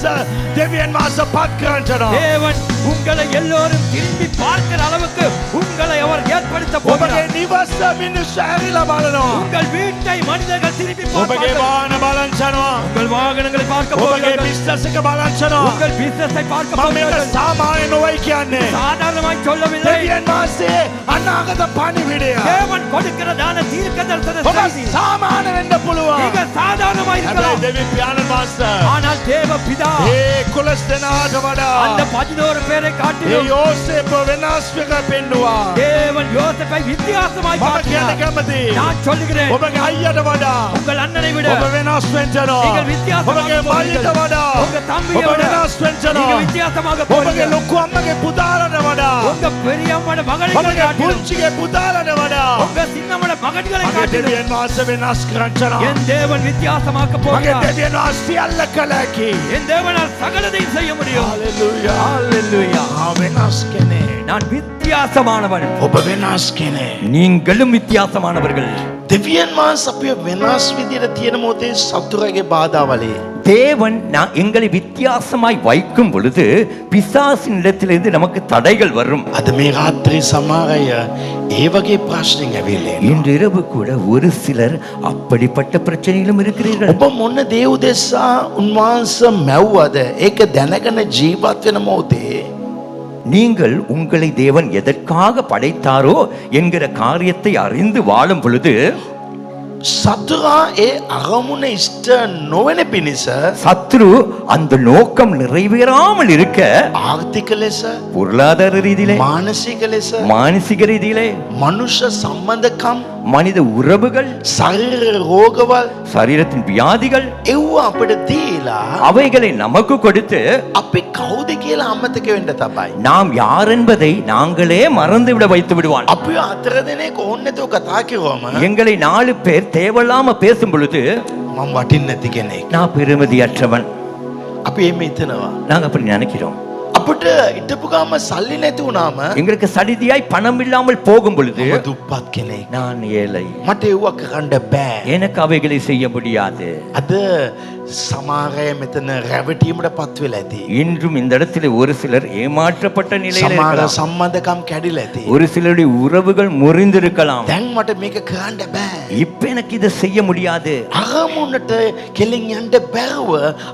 දෙවියන් වහන්සේ පත් කරනවා. தேவன் உங்களை எல்லோரும் திரும்பி பார்க்கிற அளவுக்கு உங்களை அவர் ஏற்படுத்த ඔබගේ போகிறார். නිවස මිනිස්සු ඇරිලා බලනවා. உங்கள் வீட்டை மனிதர்கள் திரும்பி ඔබගේ பார்ப்பார்கள். වාහන බලන්නවා. உங்கள் வாகனங்களை பார்க்க ඔබගේ போகிறார்கள். බිස්නස් එක බලන්නවා. உங்கள் பிசினஸை பார்க்க මම මේක போகிறார்கள். සාමාන්‍ය නොවයි කියන්නේ. சாதாரணமாய் சொல்லவில்லை. දෙවියන් වහන්සේ අනාගත පණිවිඩය. தேவன் கொடுக்கிறதான தீர்க்கதரிசன ඔබ செய்தி සාමාන්‍ය වෙන්න පුළුවන්. மிக சாதாரணமாய் හැබැයි இருக்கலாம். දෙවි පියාණන් වහන්සේ ஆனால் தேவ பிதா ඒ 11 දෙනාට වඩා அந்த 11 பேரை ඒ காட்டிலும் යෝසේප වෙනස් වෙක පෙන්නවා. தேவன் யோசேப்பை வித்தியாசமாய் මම කියන්න காட்டினார். කැමතියි. நான் சொல்லுகிறேன், ඔබගේ අයියට වඩා உங்கள் அண்ணனை விட ඔබ වෙනස් වෙන්නවා. நீங்கள் வித்தியாசமாக ඔබගේ මල්ලිට போகிறீர்கள். වඩා உங்க தம்பியை ඔබ விட වෙනස් වෙන්නවා. நீங்கள் வித்தியாசமாக ඔබගේ போகிறீர்கள். ලොකු අම්මගේ පුතාලට වඩා உங்க பெரியம்மோட மகளை ඔබගේ காட்டிலும் පුංචිගේ පුතාලට වඩා உங்க சின்னம்மோட மகன்களை මගේ காட்டிலும் දෙවියන් වහන්සේ වෙනස් කරන්නවා. என் தேவன் வித்தியாசமாக்க මගේ போகிறார். දෙවියන් වහන්සේ සියල්ල කළ හැකි. என் தேவனால் சகலதையும் செய்ய முடியும். හalleluya. Hallelujah. වෙනස් කෙනෙක්. நான் வித்தியாசமானவன், ඔබ වෙනස් කෙනෙක්. நீங்களும் வித்தியாசமானவர்கள். දෙවියන් වහන්සේ අපිව වෙනස් විදියට තියෙන මොහොතේ සතුරගේ බාධාවලේ தேவன் எங்களை வித்தியாசமாய் வைக்கும் பொழுது பிசாசின் இடத்திலிருந்து நமக்கு தடைகள் வரும். අද මේ රාත්‍රී සමහර අය ඒ වගේ ප්‍රශ්නෙන් ඇවිල්ලා එනවා. இன்று இரவு கூட ஒரு சிலர் அப்படிப்பட்ட பிரச்சனையிலும் இருக்கிறீர்கள். ඔබ මොන දේ උදෙසා උන්වහන්සේ මැව්වද ඒක දැනගෙන ජීවත් වෙන මොහොතේ நீங்கள் உங்களை தேவன் எதற்காக படைத்தாரோ என்கிற காரியத்தை அறிந்து வாழும் பொழுது සතුරා ඒ අරමුණ ඉෂ්ට නොවන පිණිස சத்ரு அந்த நோக்கம் நிறைவேறாமல் இருக்க ආර්ථික ලෙස பொருளாதார ரீதியிலே, මානසික ලෙස மானசிக ரீதியிலே, මනුෂ්‍ය සම්බන්ධකම් மனித உறவுகள், ශරීර රෝගවල් சரீரத்தின் வியாதிகள், එව්ව අපිට දීලා அவைகளை நமக்கு கொடுத்து අපි කවුද කියලා අමතක වෙන්න තමයි. நாம் யார் என்பதை நாங்களே மறந்துவிட வைத்து விடுவான். අපි හතර දෙනෙක් ඕනේ නැතුව කතා කිව්වම எங்களை 4 பேர் தேவையில்லாம பேசும் பொழுது මම වටින්නේ නැති කෙනෙක්. நான் பெருமதியற்றவன், අපි එහෙම හිතනවා. நாங்க அப்படி நினைக்கிறோம். අපිට හිටපු ගාම සල්ලි නැති වුණාම எங்களுக்கு சடிதியாய் பணம் இல்லாமல் போகும் பொழுது මම දුප්පත් කෙනෙක්. நான் ஏழை, මට ඒව කරන්න බෑ. எனக்கு அவைகளை செய்ய முடியாது. අද සමහර අය මෙතන රැවටීමට පත් වෙලා ඇති. இன்றும் இந்த இடத்துல ஒரு சிலர் ஏமாற்றப்பட்ட நிலையில் සමහර இருக்கலாம். සම්බන්ධකම් කැඩිලා ඇති. ஒரு சிலருடைய உறவுகள் முறிந்திருக்கலாம். දැන් මට මේක කරන්න බෑ. இப்ப எனக்கு இதை செய்ய முடியாது. අරමුණට කෙලින් යන්න බැරුව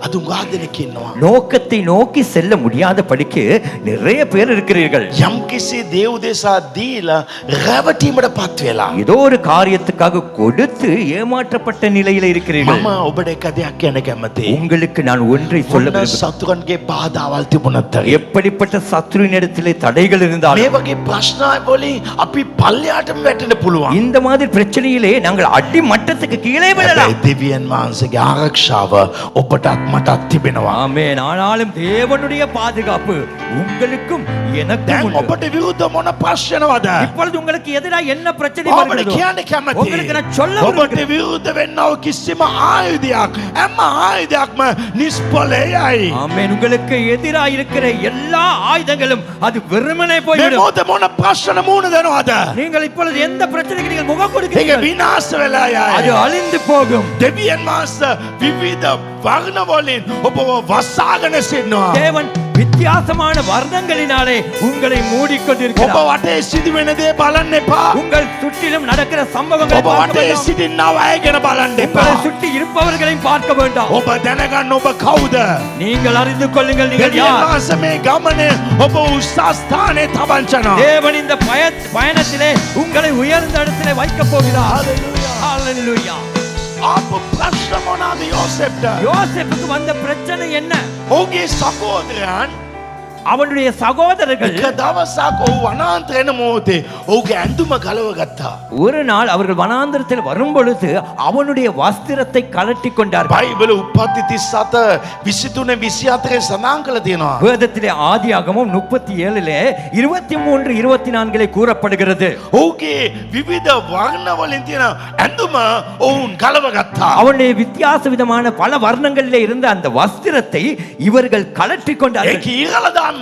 අද උගා දෙනෙක් ඉන්නවා. நோக்கத்தை நோக்கி செல்ல முடியாத படிக்கு நிறைய பேர் இருக்கிறீர்கள். යම්කිසි දේව උදෙසා දීලා රැවටීමට පත් වෙලා. ஏதோ ஒரு காரியத்துக்காக கொடுத்து ஏமாற்றப்பட்ட நிலையில இருக்கிறீர்கள். මම ඔබට එක දෙයක් කියන්න කැමතියි. உங்களுக்கு நான் ஒன்றை சொல்ல මොන விரும்புகிறேன். සතුරන්ගේ බාධාවල් තිබුණත් எப்படிப்பட்ட சத்ருவினிடத்திலே தடைகள் இருந்தாலும் මේ වගේ ප්‍රශ්න වලින් අපි පල්ලෙහාටම වැටෙන්න පුළුවන්. இந்த மாதிரி பிரச்சனையிலே நாங்கள் அடி மட்டத்துக்கு கீழே விழலாம். හැබැයි දෙවියන් වහන්සේගේ ආරක්ෂාව ඔබටත් මටත් තිබෙනවා. ஆமென். ஆனாலும் தேவனுடைய பாதுகாப்பு உங்களுக்கும் எனக்கும் දැන් உண்டு. ඔබට විරුද්ධ මොන ප්‍රශ්නවද? இப்பொழுது உங்களுக்கு எதிராக என்ன பிரச்சனை ඔබට வருகிறதோ, කියන්න කැමතියි. உங்களுக்கு நான் சொல்ல ඔබට விரும்புகிறேன். විරුද්ධ වෙන්නව කිසිම ආයුධයක් හැම ආයුධයක්ම නිෂ්ඵලයයි. ஆமென். உங்களுக்கு எதிராக இருக்கிற எல்லா ஆயுதங்களும் அது வெறுமனே මේ போய்விடும். මොහොතේ මොන ප්‍රශ්න මුහුණ දෙනවද? நீங்கள் இப்பொழுது எந்த பிரச்சனைக்கு நீங்கள் முகம் ඒක கொடுக்கிறீர்கள், විනාශ වෙලා அது යයි. அழிந்து போகும். දෙවියන් වහන්සේ විවිධ වර්ණ වලින් ඔබව වසාගෙන සිටිනවා. தேவன் வித்தியாசமான வர்ணங்களினாலே உங்களை ඔබ மூடிக்கொண்டிருக்கிறார். වටේ සිදුවෙන දේ බලන්න එපා. உங்கள் சுற்றிலும் நடக்கிற சம்பவங்களை ඔබ பார்க்க වටේ வேண்டாம். සිටින්නව අයගෙන බලන්න එපා. உங்களை சுற்றி இருப்பவர்களையும் பார்க்க வேண்டாம். ඔබ දැනගන්න ඔබ කවුද? நீங்கள் அறிந்து கொள்ளுங்கள் நீங்கள் දෙවියන් யார். වහන්සේ මේ ගමනේ ඔබ උසස් ස්ථානයේ තබන්චනවා. தேவன் இந்த பயணத்திலே உங்களை உயர்ந்த இடத்திலே வைக்க போகிறார். ஹalleluya. ආපු ප්‍රශ්න මොනවාද යෝසෙෆ්ට? யோசேப்புக்கு வந்த பிரச்சனை என்ன? ඔහුගේ සහෝදරයන් அவனுடைய சகோதரர்கள் එක දවසක් ඔහු වනාන්තර එන මොහොතේ ඔහුගේ ඇඳුම ගලව ගත්තා. ஒரு நாள் அவர்கள் வனாந்தரத்தில் வரும் பொழுது அவனுடைய வஸ்திரத்தை கழட்டி கொண்டார்கள். බයිබල උප්පත්ති 37 23 24 සඳහන් කරලා තියෙනවා. வேதத்திலே ஆதியாகமம் 37 23 24 கூறப்படுகிறது. ඔහුගේ විවිධ වර්ණ වලින් තියෙන ඇඳුම ඔවුන් ගලව ගත්තා. அவனுடைய வித்தியாச விதமான பல வர்ணங்களிலே இருந்த அந்த வஸ்திரத்தை இவர்கள் கழட்டி கொண்டார்கள். ඒක ඉරලා දාන්න.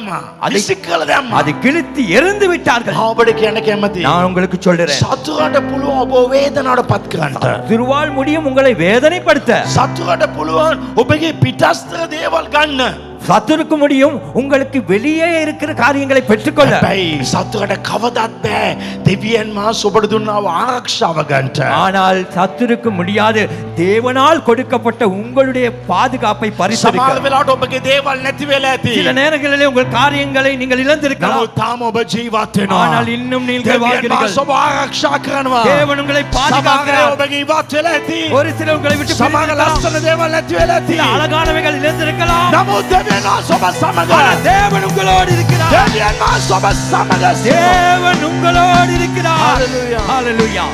அதை- විසි කරලා දැම්මා. அது கிழித்து எறிந்து விட்டார்கள். ඔබට කියන්න කැමතියි. நான் உங்களுக்கு சொல்றேன், සතුරට පුළුවන් ඔබ වේදනාවට පත් කරන්න. திருவாள் முடியும் உங்களை வேதனைப்படுத்த. සතුරට පුළුවන් ඔබගේ පිටස්තර දේවල් ගන්න. சத்துருக்கு முடியும் உங்களுக்கு வெளியே இருக்கிற காரியங்களை பெற்றுக்கொள்ள. හැබැයි සතුරට කවදත් බෑ දෙවියන් වහන්සේ ඔබට දුන්නා වූ ආරක්ෂාව ගන්නට. ஆனால் சத்துருக்கு முடியாது தேவனால் கொடுக்கப்பட்ட உங்களுடைய பாதுகாப்பை සමහර பரிசளிக்க. වෙලාවට ඔබගේ දේවල් නැති වෙලා ඇති. சில நேரங்களிலே உங்கள் காரியங்களை நீங்கள் இழந்திருக்கலாம். නමුත් තාම ඔබ ජීවත් වෙනවා. ஆனால் இன்னும் நீங்கள் දෙවියන් வாழ்கிறீர்கள். වහන්සේ ඔබ ආරක්ෂා කරනවා. தேவன் உங்களை සමහර අය பாதுகாக்கிறார். ඔබගේ ඉවත් වෙලා ඇති. ஒரு சிலர் உங்களை விட்டு සමහර பிரிந்திருக்கலாம். ලස්සන දේවල් නැති වෙලා ඇති. சில அழகானவைகள் இழந்திருக்கலாம். නමුත් දෙවියන් වහන්සේ ඔබ සමග. ஆனால் தேவன் உங்களோடு இருக்கிறார். දෙවියන් වහන්සේ ඔබ සමග. தேவன் உங்களோடு இருக்கிறார். Hallelujah. ஹalleluya.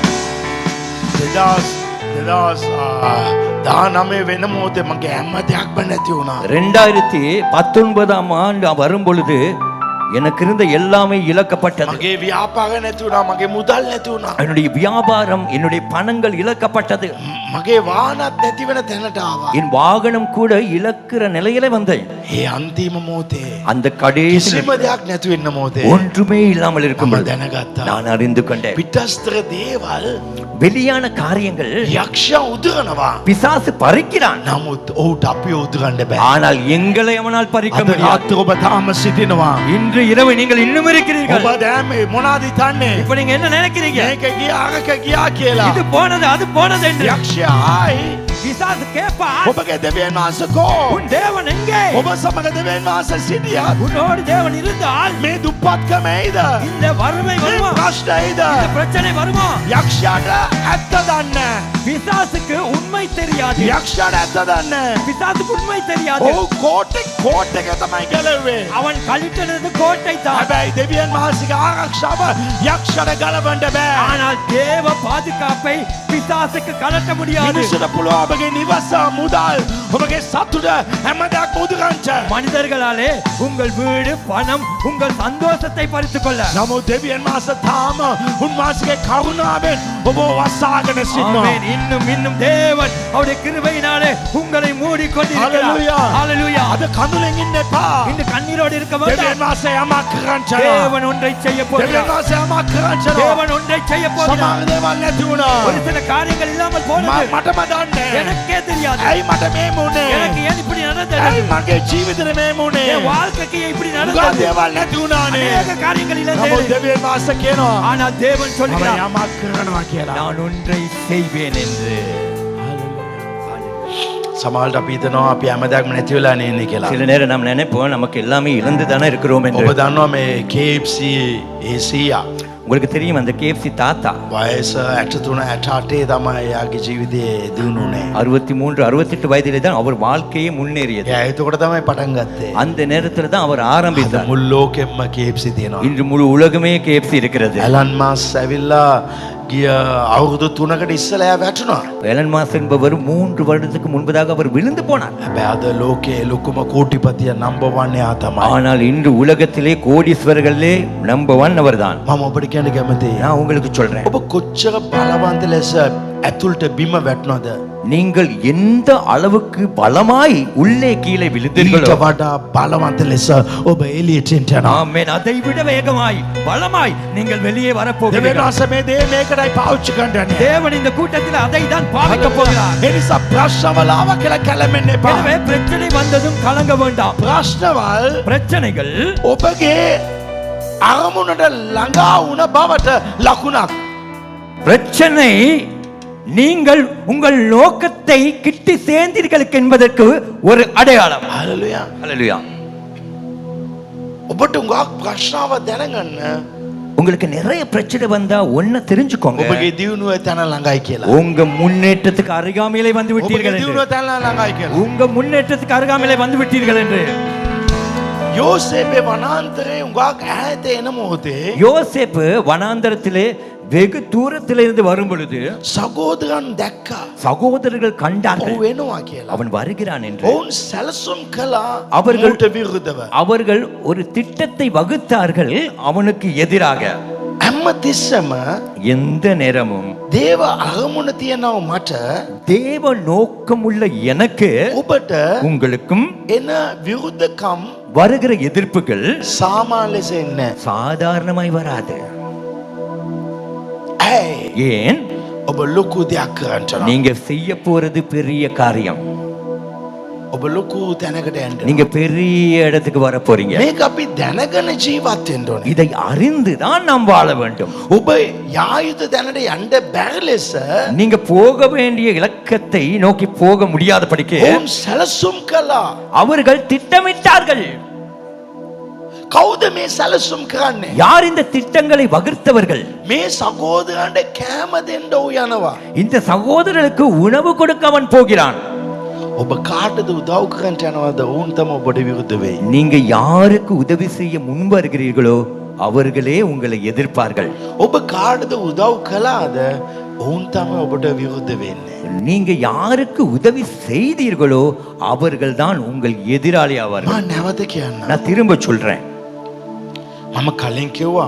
2019 වෙන මොහොතේ මගේ හැම දෙයක්ම නැති වුණා. 2019 ஆண்டு வரும் பொழுது எனக்கு இருந்த எல்லாமே இழக்கப்பட்டது. මගේ ව්‍යාපාර නැති වුණා, මගේ මුදල් නැති වුණා. என்னுடைய வியாபாரம், என்னுடைய பணங்கள் இழக்கப்பட்டது. මගේ වාහනත් නැති වෙන තැනට ආවා. என் வாகனம் கூட இழக்கிற நிலையில வந்தேன். ඒ අන්තිම මොහොතේ அந்த கடைசி කිසිම දෙයක් නැති වෙන්න මොහොතේ ஒன்றுமே இல்லாமல் இருக்கும் මම பொழுது දැනගත්තා. நான் அறிந்து கொண்டேன். පිටස්තර දේවල් வெளியான காரியங்கள் යක්ෂයා උදුරනවා. பிசாசு பறிக்கிறான். නමුත් ඔහුට අපිව උදුරන්න බෑ. ஆனால் எங்களை அவனால் பறிக்க අද முடியாது. රාත්‍රියේ ඔබ තාම සිටිනවා. இன்று இரவு நீங்கள் இன்னும் இருக்கிறீர்கள். ඔබ දැන් මේ මොනවද හිතන්නේ? இப்ப நீங்க என்ன நினைக்கிறீங்க? මේක ගියා අරක ගියා කියලා. இது போனது அது போனது என்று යක්ෂයා ආයි பிசாசு கேட்பா, ඔබගේ දෙවියන් වහන්සේ කෝ? உன் தேவன் எங்கே? ඔබ සමග දෙවියන් වහන්සේ සිටියත් உன்னோடு தேவன் இருந்தால் මේ දුප්පත්කම එයිද? இந்த வறுமை මේ வருமா? ප්‍රශ්න එයිද? இந்த பிரச்சனை வருமா? යක්ෂයාට ඇත්ත දන්නේ. பிசாசுக்கு உண்மை தெரியாது. යක්ෂයාට ඇත්ත දන්නේ. பிசாசுக்கு உண்மை தெரியாது. ඔහු කෝට් එක තමයි ගැලවුවේ. அவன் கழித்தது கோட்டை தான். හැබැයි දෙවියන් වහන්සේගේ ආරක්ෂාව යක්ෂයාට ගලවන්න බෑ. ஆனால் தேவ பாதுகாப்பை பிசாசுக்கு கலட்ட முடியாது. මිනිසුන්ට පුළුවන් ඔබගේ නිවස, මුදල්, ඔබගේ සතුට හැමදාම උදුරන්න. மனிதர்களாலே உங்கள் வீடு, பணம், உங்கள் சந்தோஷத்தை பறித்துக் கொள்ள. නමුත් දෙවියන් වහන්සේ තාම උන්වහන්සේගේ කරුණාවෙන් ඔබ වසාගෙන සිටිනවා. ஆமென். இன்னும் இன்னும் தேவன் அவருடைய கிருபையினாலே உங்களை மூடிக்கொண்டிருக்கிறார். ஹalleluya. ஹalleluya. අද කඳුලෙන් ඉන්න එපා. இந்த கண்ணீரோடு இருக்க දෙවියන් வேண்டாம். වහන්සේ යමක් කරන්න. தேவன் ஒன்றை செய்ய දෙවියන් போகிறார். වහන්සේ යමක් කරන්න. தேவன் ஒன்றை செய்ய போகிறார். සමහර දේවල් නැති වුණා. ஒரு சில காரியங்கள் இல்லாமல் போனது මටම දන්නේ. எனக்கே தெரியாது. ඇයි මට මේ මුනේ? எனக்கு ஏன் இப்படி நடந்தது? ඇයි මගේ ජීවිතේ මේ මුනේ? என் வாழ்க்கைக்கு ஏன் இப்படி උගා நடந்தது? දේවල් නැති වුණානේ. அநேக காரியங்கள் නමුත් இழந்தேன். දෙවියන් වහන්සේ කියනවා ஆனால் தேவன் මම சொல்கிறார், යමක් කරනවා කියලා. நான் ஒன்றை செய்வேன் என்று. සමහරවිට අපි හිතනවා අපි හැමදාම නැති වෙලා නේ කියලා. சில நேரம் நாம் நினைப்போம் நமக்கு எல்லாமே இழந்து தானே இருக்கிறோம் என்று. ඔබ දන්නවා මේ KFC ඒසියා உங்களுக்கு தெரியும் அந்த KFC தாத்தா වයස 63 68 තමයි යාගේ ජීවිතේ දිනුනේ. 63 68 வயதிலே தான் அவர் வாழ்க்கையே முன்னேறியது. එයා එතකොට තමයි පටන් ගත්තේ. அந்த நேரத்துல தான் அவர் අද ஆரம்பித்தார். මුළු ලෝකෙම KFC තියෙනවා. இன்று முழு உலகமே KFC இருக்கிறது. ඇලන් මාස් ඇවිල්ලා ගිය අවුරුදු 3කට ඉස්සෙල්ලා එයා වැටුණා. எலன் மாஸ் என்பவர் 3 வருடத்துக்கு முன்பதாக அவர் விழுந்து போனார். හැබැයි අද ලෝකයේ ලොකුම කෝටිපතිය නම්බර් 1 එයා තමයි. ஆனால் இன்று உலகத்திலே கோடீஸ்வரர்களே நம்பர் 1 அவர்தான். මම ඔබට කියන්න කැමතියි. நான் உங்களுக்கு சொல்றேன், ඔබ කොච්චර බලවන්ත ලෙස ඇතුළට බිම වැටුණාද? நீங்கள் எந்த அளவுக்கு பலமாய் உள்ளே கீழே ඊට விழுந்தீர்களோ, වඩා බලවන්ත ලෙස ඔබ එළියට එනවා. ஆமென், அதை விட வேகமாய் பலமாய் நீங்கள் வெளியே දෙවියන් வரப்போகிறீர்கள். වහන්සේ මේ දේ මේකටයි පාවිච්චි කරන්න යන්නේ. தேவன் இந்த கூட்டத்தில் அதை தான் பாவிக்க போகிறார். ඒ නිසා ප්‍රශ්නවල ආව කියලා කැළඹෙන්න එපා. எனவே பிரச்சனை வந்ததும் கலங்க வேண்டாம். ප්‍රශ්නවල් பிரச்சனைகள் ඔබගේ අරමුණට ළඟා වුණ බවට ලකුණක්. பிரச்சனை நீங்கள் உங்கள் நோக்கத்தை கிட்டி சேர்ந்தீர்கள் என்பதற்கு ஒரு அடையாளம். හalleluya. ஹல்லேலூயா. ඔබට උඟක් ප්‍රශ්නාව දැනගන්න உங்களுக்கு நிறைய பிரச்சனை வந்தா ஒன்ன தெரிஞ்சுக்கோங்க, ඔබගේ දියුණුව තැන ළඟයි කියලා. உங்க முன்னேற்றத்துக்கு அருகாமையிலே வந்து ඔබගේ விட்டீர்கள் என்று. දියුණුව තැන ළඟයි කියලා. உங்க முன்னேற்றத்துக்கு அருகாமையிலே வந்து விட்டீர்கள் என்று. යෝසේපේ වනාන්තරේ උඟක් ඈත එන මොහොතේ யோசேப்பு வனாந்தரத்திலே வெகு தூரத்திலிருந்து வரும் பொழுது සහෝදරයන් දැක්කා. சகோதரர்கள் ඔහු கண்டார்கள் වෙනවා කියලා. அவன் வருகிறான் என்று. ඔවුන් සැලසුම් කළා அவர்கள் ඌට විරුද්ධව. அவர்கள் ஒரு திட்டத்தை வகுத்தார்கள் அவனுக்கு எதிராக. හැමතිස්සම எந்த நேரமும் දේව අරමුණ තියනව මට தேவ நோக்கமுள்ள எனக்கு ඔබට உங்களுக்கும் එන විරුද්ධකම් வருகிற எதிர்ப்புகள் සාමාන්‍ය ලෙස එන්නේ. சாதாரணமாய் வராது. ඇයි? ஏன்? ඔබ ලොකු දෙයක් කරන්න. நீங்க செய்ய போறது பெரிய காரியம். ඔබ ලොකු තැනකට යන්න. நீங்க பெரிய இடத்துக்கு வர போறீங்க. මේක අපි දැනගෙන ජීවත් වෙන්න ඕනේ. இதை அறிந்து தான் நாம் வாழ வேண்டும். ඔබ යා යුතු තැනට යන්න බැරි ලෙස நீங்க போக வேண்டிய இலக்கத்தை நோக்கி போக முடியாதபடிக்கு ඔවුන් සැලසුම් කළා. அவர்கள் திட்டமிட்டார்கள். කවුද මේ සැලසුම් කරන්නේ? யார் இந்த திட்டங்களை வகுத்தவர்கள்? මේ සහෝදරයන්ට කෑම දෙන්න ඔහු යනවා. இந்த சகோதரர்களுக்கு உணவு கொடுக்க அவன் போகிறான். ඔබ කාටද උදව් කරන්න යනවද? ඔවුන් තමයි ඔබට විරුද්ධ වෙයි. நீங்க யாருக்கு உதவி செய்ய முன் வருகிறீர்களோ அவர்களே உங்களை எதிர்ப்பார்கள். ඔබ කාටද උදව් කළාද? ඔවුන් තමයි ඔබට විරුද්ධ වෙන්නේ. நீங்க யாருக்கு உதவி செய்தீர்களோ அவர்கள் தான் உங்கள் எதிராளி ஆவார்கள். මම නැවත කියන්න. நான் திரும்ப சொல்றேன், මම කලින් කිව්වා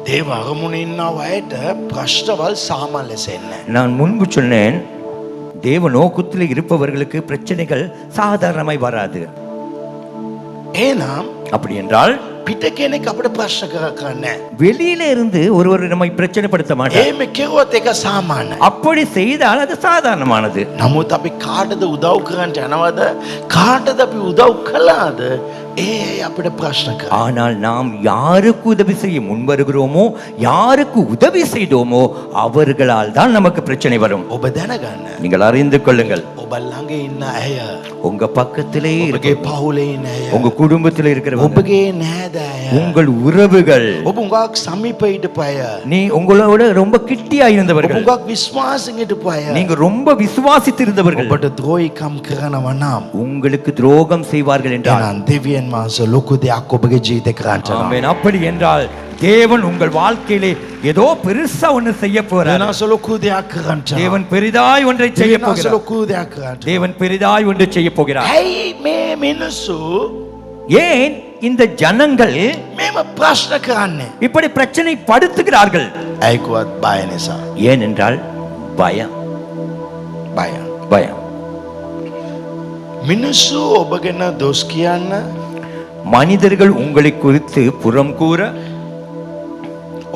දේව අරමුණේ ඉන්නව අයට ප්‍රශ්නවල් සාමාන්‍ය ලෙස එන්නේ. நான் முன்பு சொன்னேன் தேவ நோக்கத்தில் இருப்பவர்களுக்கு பிரச்சனைகள் சாதாரணமாய் வராது. එහෙනම් அப்படி என்றால் පිට කෙනෙක් අපිට ප්‍රශ්න කරන්නේ. வெளியில இருந்து ஒருவர் நம்மை பிரச்சனைப்படுத்த மாட்டார். එහෙම කෙරුවොත් ඒක සාමාන්‍යයි. அப்படி செய்தால் அது சாதாரணமானது. නමුත් අපි කාටද උදව් කරන්න යනවද? කාටද අපි උදව් කළාද? ඒ අපිට ප්‍රශ්න කරා. ஆனால் நாம் யாருக்கு உதவி செய்ய முன் வருகிறோமோ யாருக்கு உதவி செய்தோமோ அவர்களால் தான் நமக்கு பிரச்சனை வரும். ඔබ දැනගන්න. நீங்கள் அறிந்து கொள்ளுங்கள். ඔබ ළඟ ඉන්න අය, உங்க பக்கத்திலே ඔබගේ இருக்க පවුලේ ඉන්න අය, உங்க குடும்பத்தில் இருக்கிறவங்க, ඔබගේ නෑදෑය, உங்கள் உறவுகள், ඔබ උඟක් සමීප හිටපු අය, நீ உங்களோட ரொம்ப கிட்டியா ඔබ இருந்தவர்கள், උඟක් විශ්වාසයෙන් හිටපු අය நீங்க ரொம்ப விசுவாசித்திருந்தவர்கள் ඔබට ද්‍රෝහිකම් කරනවා නම් உங்களுக்கு துரோகம் செய்வார்கள் என்றால் එහෙනම් දෙවියන් වහන්සේ ලොකු දෙයක් ඔබගේ ජීවිතේ කරන්න යනවා. ஆமென். அப்படி என்றால் தேவன் உங்கள் வாழ்க்கையிலே ஏதோ பெருசா ஒன்று செய்ய போறார். දෙවියන්ස ලොකු දෙයක් කරන්න යනවා. தேவன் பெரிதாய் ஒன்றை செய்ய දෙවියන්ස போகிறார். ලොකු දෙයක් කරන්න. தேவன் பெரிதாய் ஒன்று செய்ய போகிறார். ඇයි මේ මිනිස්සු ஏன் இந்த ஜனங்கள் මේම ප්‍රශ්න කරන්නේ? இப்படி பிரச்சனை படுத்துகிறார்கள்? ඇයිකුවත් බය නිසා. ஏனென்றால் பயம். බය. பயம். මිනිස්සු ඔබ ගැන දොස් කියන්න, மனிதர்கள் உங்களை குறித்து புறம் கூற,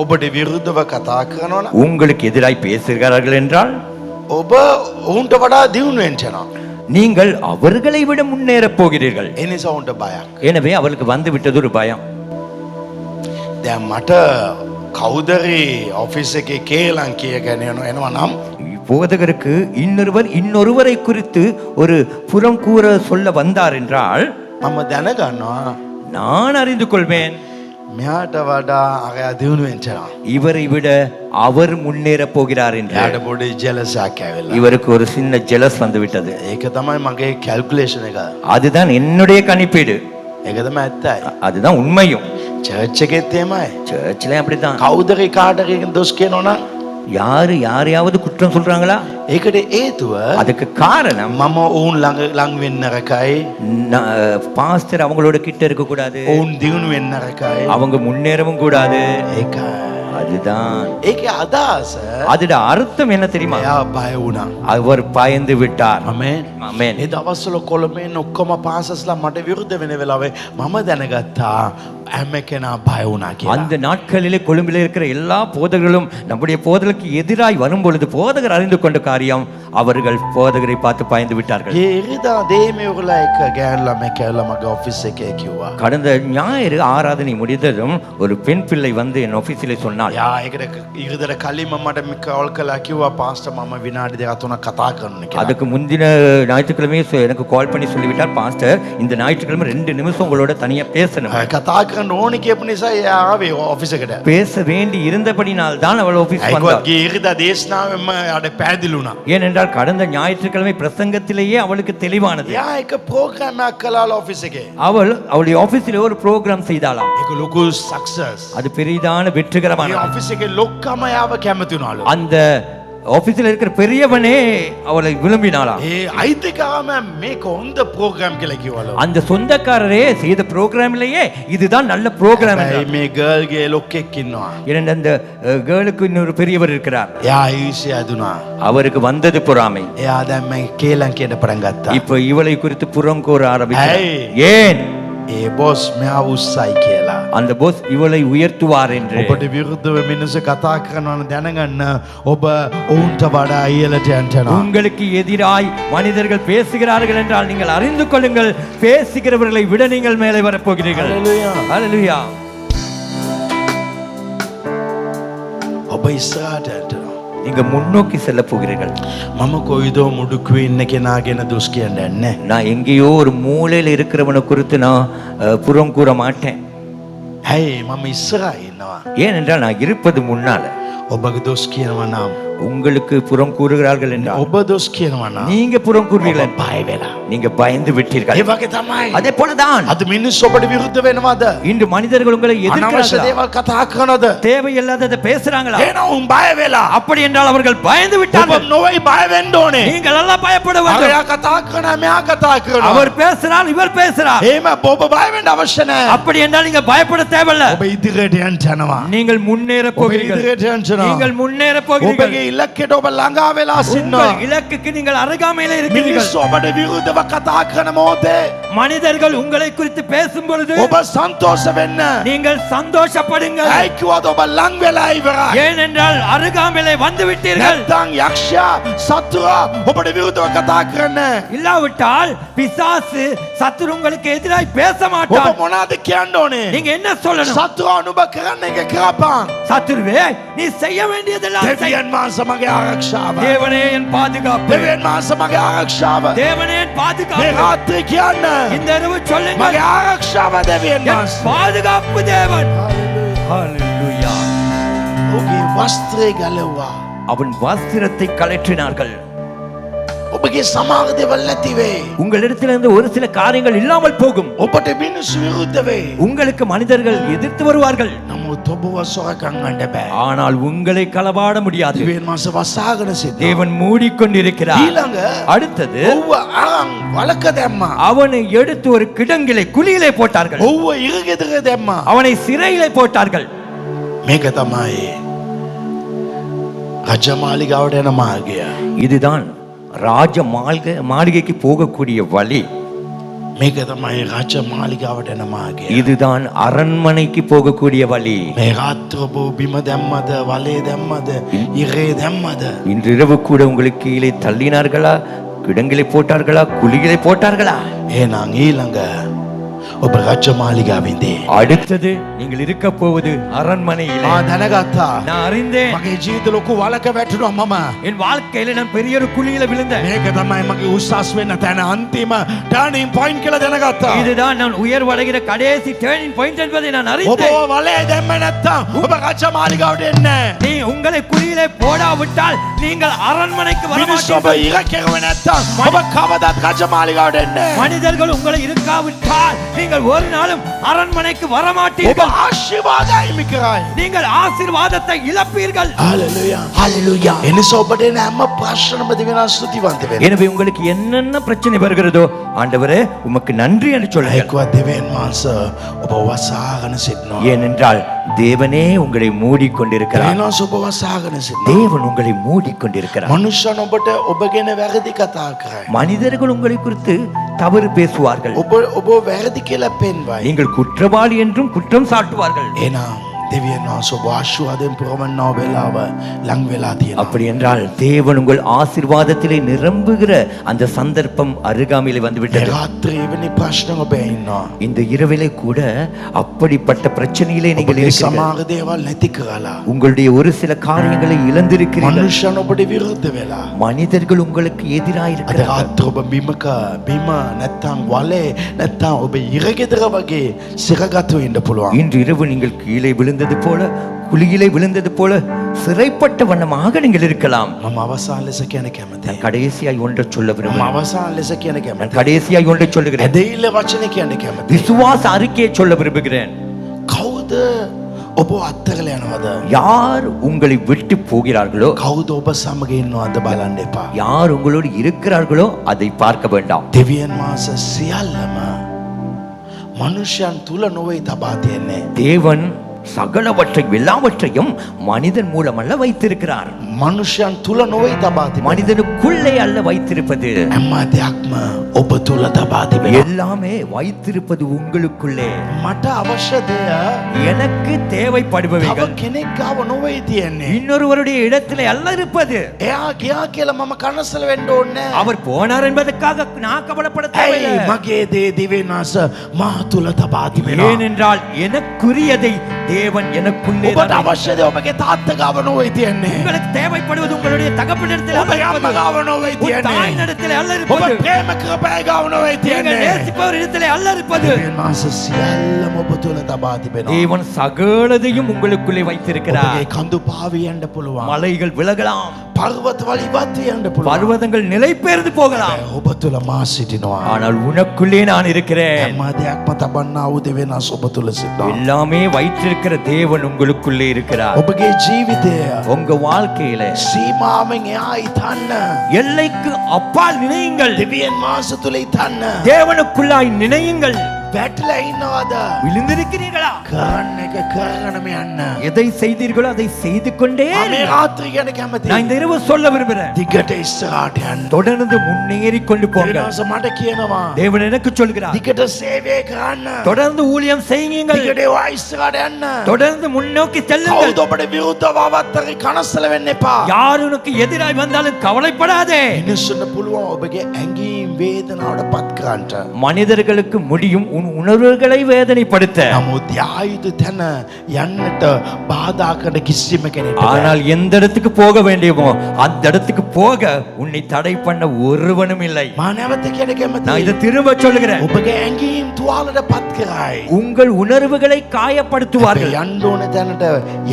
ඔබට විරුද්ධව කතා කරනවා නම් உங்களுக்கு எதிராய் பேசுகிறார்கள் என்றால் ඔබ ඔවුන්ට වඩා දියුණු වෙන්න යනවා. நீங்கள் அவர்களை விட முன்னேறப் போகிறீர்கள். ඒ නිසා ඔවුන්ට බයක්. எனவே அவர்களுக்கு வந்து விட்டது ஒரு பயம். දැන් මට කවුදරි ඔෆිස් එකේ කේලම් කියගෙන එනවා නම් போதகருக்கு இன்னொருவரை குறித்து ஒரு புறம் கூற சொல்ல வந்தார் என்றால் මම දැනගන්නවා நான் அறிந்து கொள்வேன் මෙයාට වඩා අරයා දියුණු වෙන්න යනවා. இவரை விட அவர் முன்னேறப் போகிறார் என்று. එයාට පොඩි ජෙලසක් ඇවිල්ලා. இவருக்கு ஒரு சின்ன ஜெலஸ் வந்து விட்டது. ඒක තමයි මගේ කැල්කියුලේෂන් එක. அதுதான் என்னுடைய கணிப்பீடு. ඒක තමයි ඇත්තයි. அதுதான் உண்மையும். චර්ච් එකෙත් එහෙමයි. சர்ச்சிலே அப்படித்தான். කවුදරි කාටරි දොස් කියනවා නම් யாரு யாரையாவது குற்றம் சொல்றாங்களா? ඒකට හේතුව அதுக்கு காரணம் මම ඔවුන් ළඟ වෙන්න රකයි, பாஸ்டர் அவங்களோட கிட்ட இருக்க கூடாது, ඔවුන් දියුණු වෙන්න රකයි. அவங்க முன்னேறவும் கூடாது. ඒකයි. அதுதான். ඒකේ අදහස அதோட அர்த்தம் என்ன தெரியுமா? එයා බය වුණා. அவர் பயந்து விட்டார். ආමේන්. ஆமென். ඒ දවස්වල කොළඹෙන් ඔක්කොම පාසස්ලා මට විරුද්ධ වෙන වෙලාවේ මම දැනගත්තා හැම කෙනා බය වුණා කියලා. அந்த நாட்களிலே கொழும்பில் இருக்கிற எல்லா போதகர்களும் நம்முடைய போதகருக்கு எதிராய் வரும் பொழுது போதகர் அறிந்து கொண்ட காரியம் அவர்கள் போதகரை பார்த்து பயந்து விட்டார்கள். ඒ ඉරිදා දේමයෝගලා එක ගෑන් ළමෙක් ඇවිල්ලා මගේ ඔෆිස් එකේ කිව්වා. கடந்த ஞாயிறு ஆராதனை முடிந்ததும் ஒரு பெண் பிள்ளை வந்து என் ஆபீஸிலே சொன்னாள். යා ඒකට ඉරිදට කලින්ම මට කෝල් කළා කිව්වා පාස්ටර් මම විනාඩි දෙකක් තුනක් කතා කරන්න කියලා. அதுக்கு முந்தின ஞாயிற்றுக்கிழமையே எனக்கு கால் பண்ணி சொல்லிவிட்டார், பாஸ்டர் இந்த ஞாயிற்றுக்கிழமை 2 நிமிஷம் உங்களோட தனியா பேசணும். කතා කරන්න ඕනි කියපු නිසා එයා ආවේ ඔෆිස් එකට. பேச வேண்டி இருந்தபடினால் தான் அவள் ஆபீஸ் வந்தாள். ඒකවත් ගිය ඉරිදා දේශනාවෙම යාට පැහැදිලි වුණා. ஏனென்றால் கடந்த ஞாயிற்றுக்கிழமை பிரசங்கத்திலேயே அவளுக்கு தெளிவானது. එයා එක ප්‍රෝග්‍රෑම් එකක් කළා ඔෆිස් එකේ. அவளுடைய ஆபீஸிலே ஒரு ப்ரோக்ராம் செய்தாளாம். ඒක ලොකු සක්සස්. அது பெரிதான வெற்றிகரமான. ඒ ඔෆිස් එකේ ලොක්කම යාව කැමති වුණාලු. அந்த ஆபீஸில் இருக்கிற பெரியவனே அவளை விரும்பினாளாம். ඒ අයිතිකාම මේක හොඳ ප්‍රෝග්‍රෑම් කියලා කිව්වලු. அந்த சொந்தக்காரரே செய்த ப்ரோக்ராம்லயே இதுதான் நல்ல ப்ரோக்ராம் ඒ என்றார். මේ ගර්ල්ගේ ලොක්කෙක් ඉන්නවා. இரண்டு அந்த கேர்ளுக்கு இன்னொரு பெரியவர் இருக்கிறார். එයා ඊර්ෂ්‍යා දුනා. அவருக்கு வந்தது பொறாமை. එයා දැන් මේ කේලම් කියන පටන් ගත්තා. இப்ப இவளை குறித்து புறம் கூற ஆரம்பித்தார். Hey. ஏன்? ඒ බොස් මෙයා උස්සයි කියලා. அந்த போஸ் இவளை உயர்த்துவார் என்று. ඔබට විරුද්ධව මිනිස්සු කතා කරනවා නම් දැනගන්න ඔබ ඔවුන්ට වඩා ඉහළට යන්න යනවා. உங்களுக்கு எதிராய் மனிதர்கள் பேசுகிறார்கள் என்றால் நீங்கள் அறிந்து கொள்ளுங்கள், பேசுகிறவர்களை விட நீங்கள் மேலே வரப்போகிறீர்கள். Hallelujah. ஹalleluya. ඔබ ඉස්සරහට යන්න යනවා. நீங்க முன்னோக்கி செல்ல போகிறீர்கள். මම කොයිදෝ මුඩුකුවේ ඉන්න කෙනා ගැන දොස් කියන්නේ නැහැ. நான் எங்கேயோ ஒரு மூலையில் இருக்கிறவனை குறித்து நான் புறம் கூற மாட்டேன். ඇයි මම ඉස්සරහා ඉන්නවා. ஏனென்றால் நான் இருப்பது முன்னால. ඔබගේ දොස් කියනවා නම් உங்களுக்கு புறம் கூறுகிறார்கள் என்றால் ඔබ දොස් කියනවා නම් நீங்க புறம் கூறுவீர்கள் ඔබ බය වෙලා. நீங்க பயந்து விட்டீர்கள். ඒ වගේ තමයි. அதே போலதான் අද මිනිස්සු ඔබට විරුද්ධ වෙනවද? இன்று மனிதர்கள் உங்களை අනවශ්‍ය எதிர்க்கிறார்களா? දේවල් කතා කරනවද? தேவையில்லாததை பேசுறாங்களா? එහෙනම් උන් බය වෙලා. அப்படி என்றால் அவர்கள் பயந்து ඔබ விட்டார்கள். නොවේ බය වෙන්න ඕනේ. நீங்கள் எல்லாம் பயப்பட අරයා வேண்டும். කතා කරනවා මෙයා කතා කරනවා. அவர் பேசுறார், இவர் பேசுறார். එහෙම ඔබ බය වෙන්න අවශ්‍ය නැහැ. அப்படி என்றால் நீங்க பயப்பட தேவையில்ல. ඔබ ඉදිරියට යන්න යනවා. நீங்கள் முன்னேற ඔබ போகிறீர்கள். ඉදිරියට යන්න நீங்கள் முன்னேற போகிறீர்கள். ඔබගේ ඉලක්කයට ඔබ ළඟා වෙලා සිටිනවා. உங்கள் இலக்குக்கு நீங்கள் அருகாமையில இருக்கிறீர்கள். මිනිස්සු ඔබට විරුද්ධව කතා කරන මොහොතේ மனிதர்கள் உங்களை குறித்து பேசும் பொழுது ඔබ සන්තෝෂ වෙන්න. நீங்கள் சந்தோஷப்படுங்கள். ඇයි කිව්වද ඔබ ලං වෙලා ඉවරයි. ஏனென்றால் அருகாமையிலே வந்து விட்டீர்கள். නැත්තම් යක්ෂයා සතුරා ඔබට විරුද්ධව කතා කරන. இல்லாவிட்டால் பிசாசு சத்துரு உங்களுக்கு எதிராய் பேச ඔබ மாட்டான். මොනවද කියන්න ඕනේ? நீங்க என்ன சொல்லணும்? සතුරා නුඹ කරන්න එක කරපන්. சத்துருவே நீ செய்ய வேண்டியதெல்லாம் செய். දෙවියන් වහන්සේ මගේ ආරක්ෂාව. தேவனே என் பாதுகாப்பு. දෙවියන් වහන්සේ මගේ ආරක්ෂාව. தேவனே என் මේ பாதுகாப்பு. රාත්‍රී කියන්න. இந்த இரவு சொல்லுங்கள். මගේ ආරක්ෂාව දෙවියන් என் වහන්සේ. பாதுகாப்பு தேவன். ஹalleluya. ඔබගේ වස්ත්‍රය ගලවුවා. அவன் வஸ்திரத்தை கழற்றினார்கள். ඔබගේ සමාග දේවල් නැති වේ. உங்களிடத்திலிருந்து ஒரு சில காரியங்கள் இல்லாமல் போகும். ඔබට මිනිස්සු විරුද්ධ වේ. உங்களுக்கு மனிதர்கள் எதிர்த்து வருவார்கள். නමුත් ඔබව සොරකම් ගන්න බෑ. ஆனால் உங்களை களவாட முடியாது. දෙවියන් වහන්සේ වසාගෙන සිටිනවා. தேவன் மூடிக்கொண்டிருக்கிறார். ඊළඟ அடுத்தது ඔව්ව අරන් වලක දැම්මා. அவனை எடுத்து ஒரு கிடங்கிலே குழியிலே போட்டார்கள். ඔව්ව ඉරගෙදර දැම්මා. அவனை சிறையிலே போட்டார்கள். මේක තමයි රජමාලිගාවට යන මාර්ගය. இதுதான் ராஜ மாளிகைக்கு போகக்கூடிய வழி. මේක තමයි රජමාලිගාවට යන මාර්ගය. இதுதான் அரண்மனைக்கு போகக்கூடிய வழி. මේ රාත්‍ර ඔබ බිම දැම්මද වලේ දැම්මද ඉරේ දැම්මද? இன்றிரவு கூட உங்களுக்கு கீழே தள்ளினார்களா, கிடங்கிலே போட்டார்களா, குழியிலே போட்டார்களா? එහෙනම් ඊළඟ ඔබ රජමාලිගාවෙන්දී அடுத்தது நீங்கள் இருக்க போவது அரண்மனையிலே. මා දැනගත්තා. நான் அறிந்தேன். මගේ ජීවිත ලොකු වලක වැටුණා මම. என் வாழ்க்கையில நான் பெரிய ஒரு குழியில விழுந்தேன். මේක තමයි මගේ උස්සස් වෙන්න තැන අන්තිම ටර්නින් පොයින්ට් කියලා දැනගත්තා. இதுதான் நான் உயர்வடைகிற கடைசி டர்னிங் பாயிண்ட் என்பதை நான் ඔබ அறிந்தேன். වලේ දැම්ම නැත්තම් ඔබ රජමාලිගාවට එන්නේ නැහැ. நீ உங்களை குழியிலே போடாவிட்டால் நீங்கள் அரண்மனைக்கு வர මිනිස්සු ඔබ மாட்டீர்கள். ඉර කෙරුවේ නැත්තම් ඔබ කවදාත් රජමාලිගාවට එන්නේ නැහැ. மனிதர்கள் உங்களை இருக்காவிட்டால் நீங்கள் ஒரு நாளும் அரண்மனைக்கு வர ඔබ மாட்டீர்கள். ආශිර්වාද හිමි කරයි. நீங்கள் ஆசீர்வாதத்தை இழப்பீர்கள். Hallelujah hallelujah. එනිසා ඔබට එන හැම ප්‍රශ්නම දෙවියන් ස්තුතිවන්ත වෙන්න. எனவே உங்களுக்கு என்னென்ன பிரச்சனை வருகிறதோ ஆண்டவரே உமக்கு நன்றி என்று சொல்லுங்கள். ඒකවත් දෙවියන් වහන්සේ ඔබ වසාගෙන සිටිනවා. ஏனென்றால் தேவனே உங்களை மூடிக்கொண்டிருக்கிறார். දෙවියන් වහන්සේ ඔබ වසාගෙන සිටිනවා. தேவன் உங்களை மூடிக்கொண்டிருக்கிறார். මනුෂ්‍යයන් ඔබට ඔබ ගැන වැරදි කතා කරයි. மனிதர்கள் உங்களை குறித்து தவறு பேசுவார்கள். ඔබ වැරදි කියලා පෙන්වයි. நீங்கள் குற்றவாளி என்றும் குற்றம் சாட்டுவார்கள். එහෙනම් දෙවියන් වහන්සේ ඔබ ආශිර්වාදයෙන් පුරවන්නා වෙලාව ලං වෙලා තියෙනවා. அப்படி என்றால் தேவன் உங்கள் ஆசீர்வாதத்திலே நிரம்புகிற அந்த சந்தர்ப்பம் அருகாமையிலே මේ வந்துவிட்டது. රාත්‍රියේ එවැනි ප්‍රශ්න ඔබ ඉන්නවා. இந்த இரவிலே கூட அப்படிப்பட்ட பிரச்சனையிலே நீங்கள் ඔබගේ இருக்கிறீர்கள். සමාග දේවල් නැති කරලා உங்களுடைய ஒரு சில காரியங்களை இழந்திருக்கிறீர்கள். මනුෂ්‍යයන් ඔබට විරුද්ධ වෙලා மனிதர்கள் உங்களுக்கு எதிராக අද இருக்கிறார்கள். රාත්‍රියේ ඔබ බිම නැත්තම් වලේ නැත්තම් ඔබ ඉරගෙදර වගේ සිරගත වෙන්න පුළුවන්. இன்று இரவு நீங்கள் கீழே விழுந்தது போல, குழியிலே விழுந்தது போல சிறைப்பட்ட வண்ணமாக நீங்கள் இருக்கலாம். මම අවසාන ලෙස කියන කැමතියි. நான் கடைசியாய் ஒன்றை சொல்ல මම விரும்புகிறேன். අවසාන ලෙස කියන நான் කැමතියි. கடைசியாய் ஒன்றை சொல்லுகிறேன். ඇදහිල්ල වචන කියන කැමතියි. விசுவாச அறிக்கையை சொல்ல விரும்புகிறேன். කවුද ඔබ අත්තරල යනවද? யார் உங்களை விட்டு போகிறார்களோ, කවුද ඔබ සමග ඉන්නවද බලන්න එපා. யார் உங்களோடு இருக்கிறார்களோ அதை பார்க்க வேண்டாம். දෙවියන් වහන්සේ සියල්ලම මනුෂ්‍යයන් තුල නොවේ තබා තියන්නේ. தேவன் சகலவற்றையும் எல்லாவற்றையும் மனிதன் மூலமல்ல வைத்திருக்கிறார். මනුෂ්‍යයන් තුල නොවේ තබා තිබෙන්නේ. மனிதனுக்குள்ளே அல்ல வைத்திருப்பது. හැම දෙයක්ම ඔබ තුල තබා තිබෙනවා. எல்லாமே வைத்திருப்பது உங்களுக்குள்ளே. මට අවශ්‍ය දෙය எனக்கு තව தேவைப்படுபவைகள் කෙනෙක් ගාව නොවේ තියන්නේ. இன்னொருவருடைய இடத்திலே அல்ல இருப்பது. එයා ගියා කියලා මම කනස්සල වෙන්න ඕනේ. அவர் போனார் என்பதற்காக நான் கவலைப்பட ඇයි தேவையில்லை. මගේ දේ දිවෙන් වහන්සේ මා තුල තබා තිබෙනවා. ஏனென்றால் எனக்குரியதை தேவன் எனக்குள்ளே ඔබට தான் අවශ්‍යද ඔබගේ තාත්තා ගාව නොවේ තියෙන්නේ. உங்களுக்கு தேவைப்படுவது உங்களுடைய தகப்பனிடத்தில் அல்ல ඔබගේ අම්මා இருப்பது. ගාව නොවේ உன் තියෙන්නේ. தாயினிடத்தில் அல்ல ඔබ இருப்பது. ප්‍රේම කරපෑ ගාව නොවේ நீங்கள் තියෙන්නේ. நேசிப்பவரிடத்திலே அல்ல இருப்பது. දෙවියන් වහන්සේ සියල්ලම ඔබ තුළ තබා තිබෙනවා. தேவன் சகலதையும் உங்களுக்குள்ளே வைத்திருக்கிறார். ඔබගේ කඳු පාවී යන්න පුළුවන්. மலைகள் விலகலாம், පර්වතවල ඉවත් යන්න පුළුවන්. பர்வதங்கள் நிலை பெயர்ந்து போகலாம், ඔබ තුළ මා සිටිනවා. ஆனால் உனக்குள்ளே நான் இருக்கிறேன். හැම දෙයක්ම තබන්නා වූ දෙවියන් ඔබ තුළ සිටිනවා. எல்லாமே வைத்திருக்கிற தேவன் உங்களுக்குள்ளே இருக்கிறார். ඔබගේ ජීවිතය உங்க வாழ்க்கையில සීමාවෙන් එහා ඉතන්න. எல்லைக்கு அப்பால் நினையுங்கள். දෙවියන් වහන්සේ තුළ ඉතන්න. தேவனுக்குள்ளாய் நினையுங்கள். වැටලා ඉන්නවද? விழுந்திருக்கிறீர்களா? කරන්න එක කරගෙනම යන්න. எதை செய்தீர்களோ அதை செய்து கொண்டே මම මේ இருங்கள். රාත්‍රී ගැන කැමතියි. நான் இந்த இரவு சொல்ல விரும்புகிறேன், දිගට ඉස්සරහට යන්න. தொடர்ந்து முன்னேறி கொண்டு போங்க. දෙවියන් වහන්සේ මට කියනවා தேவன் எனக்கு சொல்கிறார், දිගට සේවය කරන්න. தொடர்ந்து ஊழியம் செய்யுங்கள், දිගට ඒවා ඉස්සරහට යන්න. தொடர்ந்து முன்னோக்கி செல்லுங்கள். කවුද ඔබට විරුද්ධව අවත්තර කනස්සල වෙන්න එපා. யார் உனக்கு எதிராய் வந்தாலும் கவலைப்படாதே. මිනිස්සුන්ට පුළුවන් ඔබගේ ඇඟීම් වේදනාවට පත් කරන්නට. மனிதர்களுக்கு முடியும் உன் உணர்வுகளை வேதனைப்படுத்த, නමුත් යායුතු තැන යන්නට බාධා කරන කිසිම කෙනෙක් නැහැ. ஆனால் எந்த இடத்துக்கு போக வேண்டியமோ அந்த இடத்துக்கு போக உன்னை தடை பண்ண ஒருவனும் இல்லை. මා නැවත කියන நான் කැමතියි. இதை திரும்ப சொல்லுகிறேன், ඔබගේ ඇඟීම් තුවාලට පත් කරයි. உங்கள் உணர்வுகளை காயப்படுத்துவார்கள். යන්න ඕන තැනට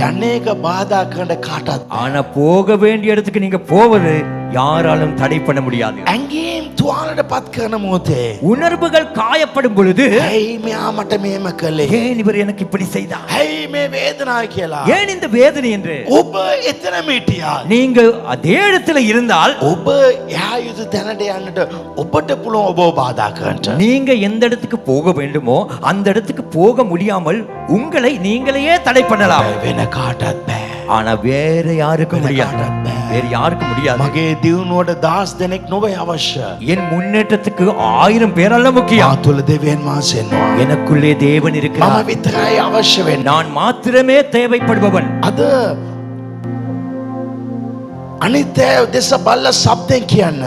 යන්න එක බාධා කරන කාටත් ஆனா போக வேண்டிய இடத்துக்கு நீங்க போவது யாராலும் தடை பண்ண முடியாது. ඇඟීම් තුවාලට පත් කරන මොහොතේ உணர்வுகள் காயப்படும் பொழுது ඇයි මෙයා මට මෙහෙම කළේ? ஏன் இவர் எனக்கு இப்படி செய்தார், ඇයි මේ වේදනාව කියලා? ஏன் இந்த வேதனை என்று ඔබ එතන මිටියා. நீங்கள் அதே இடத்துல இருந்தால் ඔබ යායුතු තැනට යන්නට ඔබට පුළුවන් ඔබව බාධා කරන්නට. நீங்க எந்த இடத்துக்கு போக வேண்டுமோ அந்த இடத்துக்கு போக முடியாமல் உங்களை நீங்களையே தடை பண்ணலாம். වෙන කාටත් බෑ. ஆனா வேற யாருக்கும் முடியாது, வேற யாருக்கும் முடியாது. මගේ දියුණුවට 10 දෙනෙක් නොවේ අවශ්‍ය. என் முன்னேற்றத்துக்கு 1000 பேர் அல்ல මා முக்கியம், තුළ දෙවියන් වහන්සේ ඉන්නවා. எனக்குள்ளே தேவன் මම இருக்கிறார். විතරයි අවශ්‍ය වෙන්නේ. நான் மாத்திரமே தேவைப்படுபவன். අද අනිත් අය දෙස බලලා සබ්දෙන් කියන්න.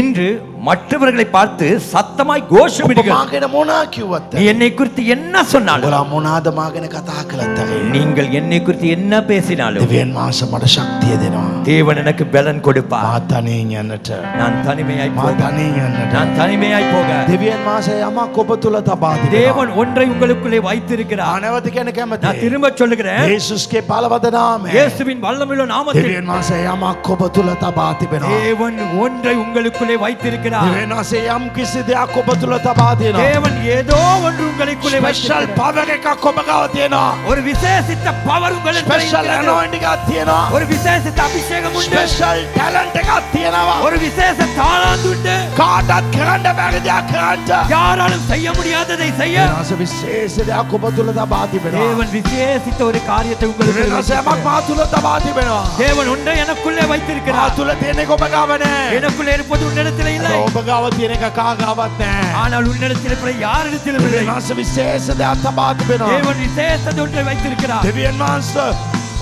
இன்று மற்றவர்களை பார்த்து சத்தமாய் ඔබ கோஷமிடுங்கள். මාගෙන මොනා කිව්වත් நீ என்னை குறித்து என்ன சொன்னாலும், ඔබලා මොනාද මාගෙන කතා කළත් හරි. நீங்கள் என்னை குறித்து என்ன பேசினாலும் දෙවියන් වහන්සේ මට ශක්තිය දෙනවා. தேவன் எனக்கு பலன் கொடுப்பார். මා තනියෙන් යන්නට. நான் தனிமையாய் මා போக, තනියෙන් යන්නට. நான் தனிமையாய் போக දෙවියන් වහන්සේ යමක් ඔබ තුළ තබා තිබෙනවා. தேவன் ஒன்றை உங்களுக்குள்ளே வைத்திருக்கிறார். ආනවත කියන நான் කැමතියි. திரும்ப சொல்லுகிறேன், යේසුස්ගේ බලවද නාමය. இயேசுவின் வல்லமையுள்ள நாமத்தில் දෙවියන් වහන්සේ යමක් ඔබ තුළ තබා තිබෙනවා. தேவன் ஒன்றை உங்களுக்குள்ளே வைத்திருக்கிறார். දෙවියන් වහන්සේ යම් කිසි දෙයක් ඔබ තුළ තබා තියෙනවා. தேவன் ஏதோ ஒன்று உங்களுக்குள்ளே ස්පෙෂල් வைத்திருக்கிறார். පවර් එකක් ඔබ ගාව තියෙනවා. ஒரு விசேஷித்த பவர் உங்களுக்கு ස්පෙෂල් anointing එකක් තියෙනවා. ஒரு விசேஷித்த அபிஷேகம் உண்டு, ස්පෙෂල් ටැලන්ට් එකක් තියෙනවා. ஒரு விசேஷ தாளாந்து உண்டு. කාටත් කරන්න බැරි දෙයක් කරන්න. யாராலும் செய்ய முடியாததை செய்ய දෙවියන් වහන්සේ විශේෂ දෙයක් ඔබ තුළ තබා තිබෙනවා. தேவன் விசேஷித்த ஒரு காரியத்தை உங்களுக்கு දෙවියන් වහන්සේ යමක් මා තුළ තබා තිබෙනවා. தேவன் ஒன்றை எனக்குள்ளே මා வைத்திருக்கிறார். තුළ තියෙන එක ඔබ ගාව නැහැ. எனக்குள்ளே இருப்பது உன்னிடத்தில் இல்லை, ඔබ ගාව තියෙන එක කා ගාවත් නැහැ. ஆனால் உன்னிடத்தில் இருப்பது யாரிடத்திலும் இல்லை. දෙවියන් වහන්සේ විශේෂ දෙයක් තබා තිබෙනවා. தேவன் விசேஷத்தை ஒன்றை வைத்திருக்கிறார். දෙවියන් වහන්සේ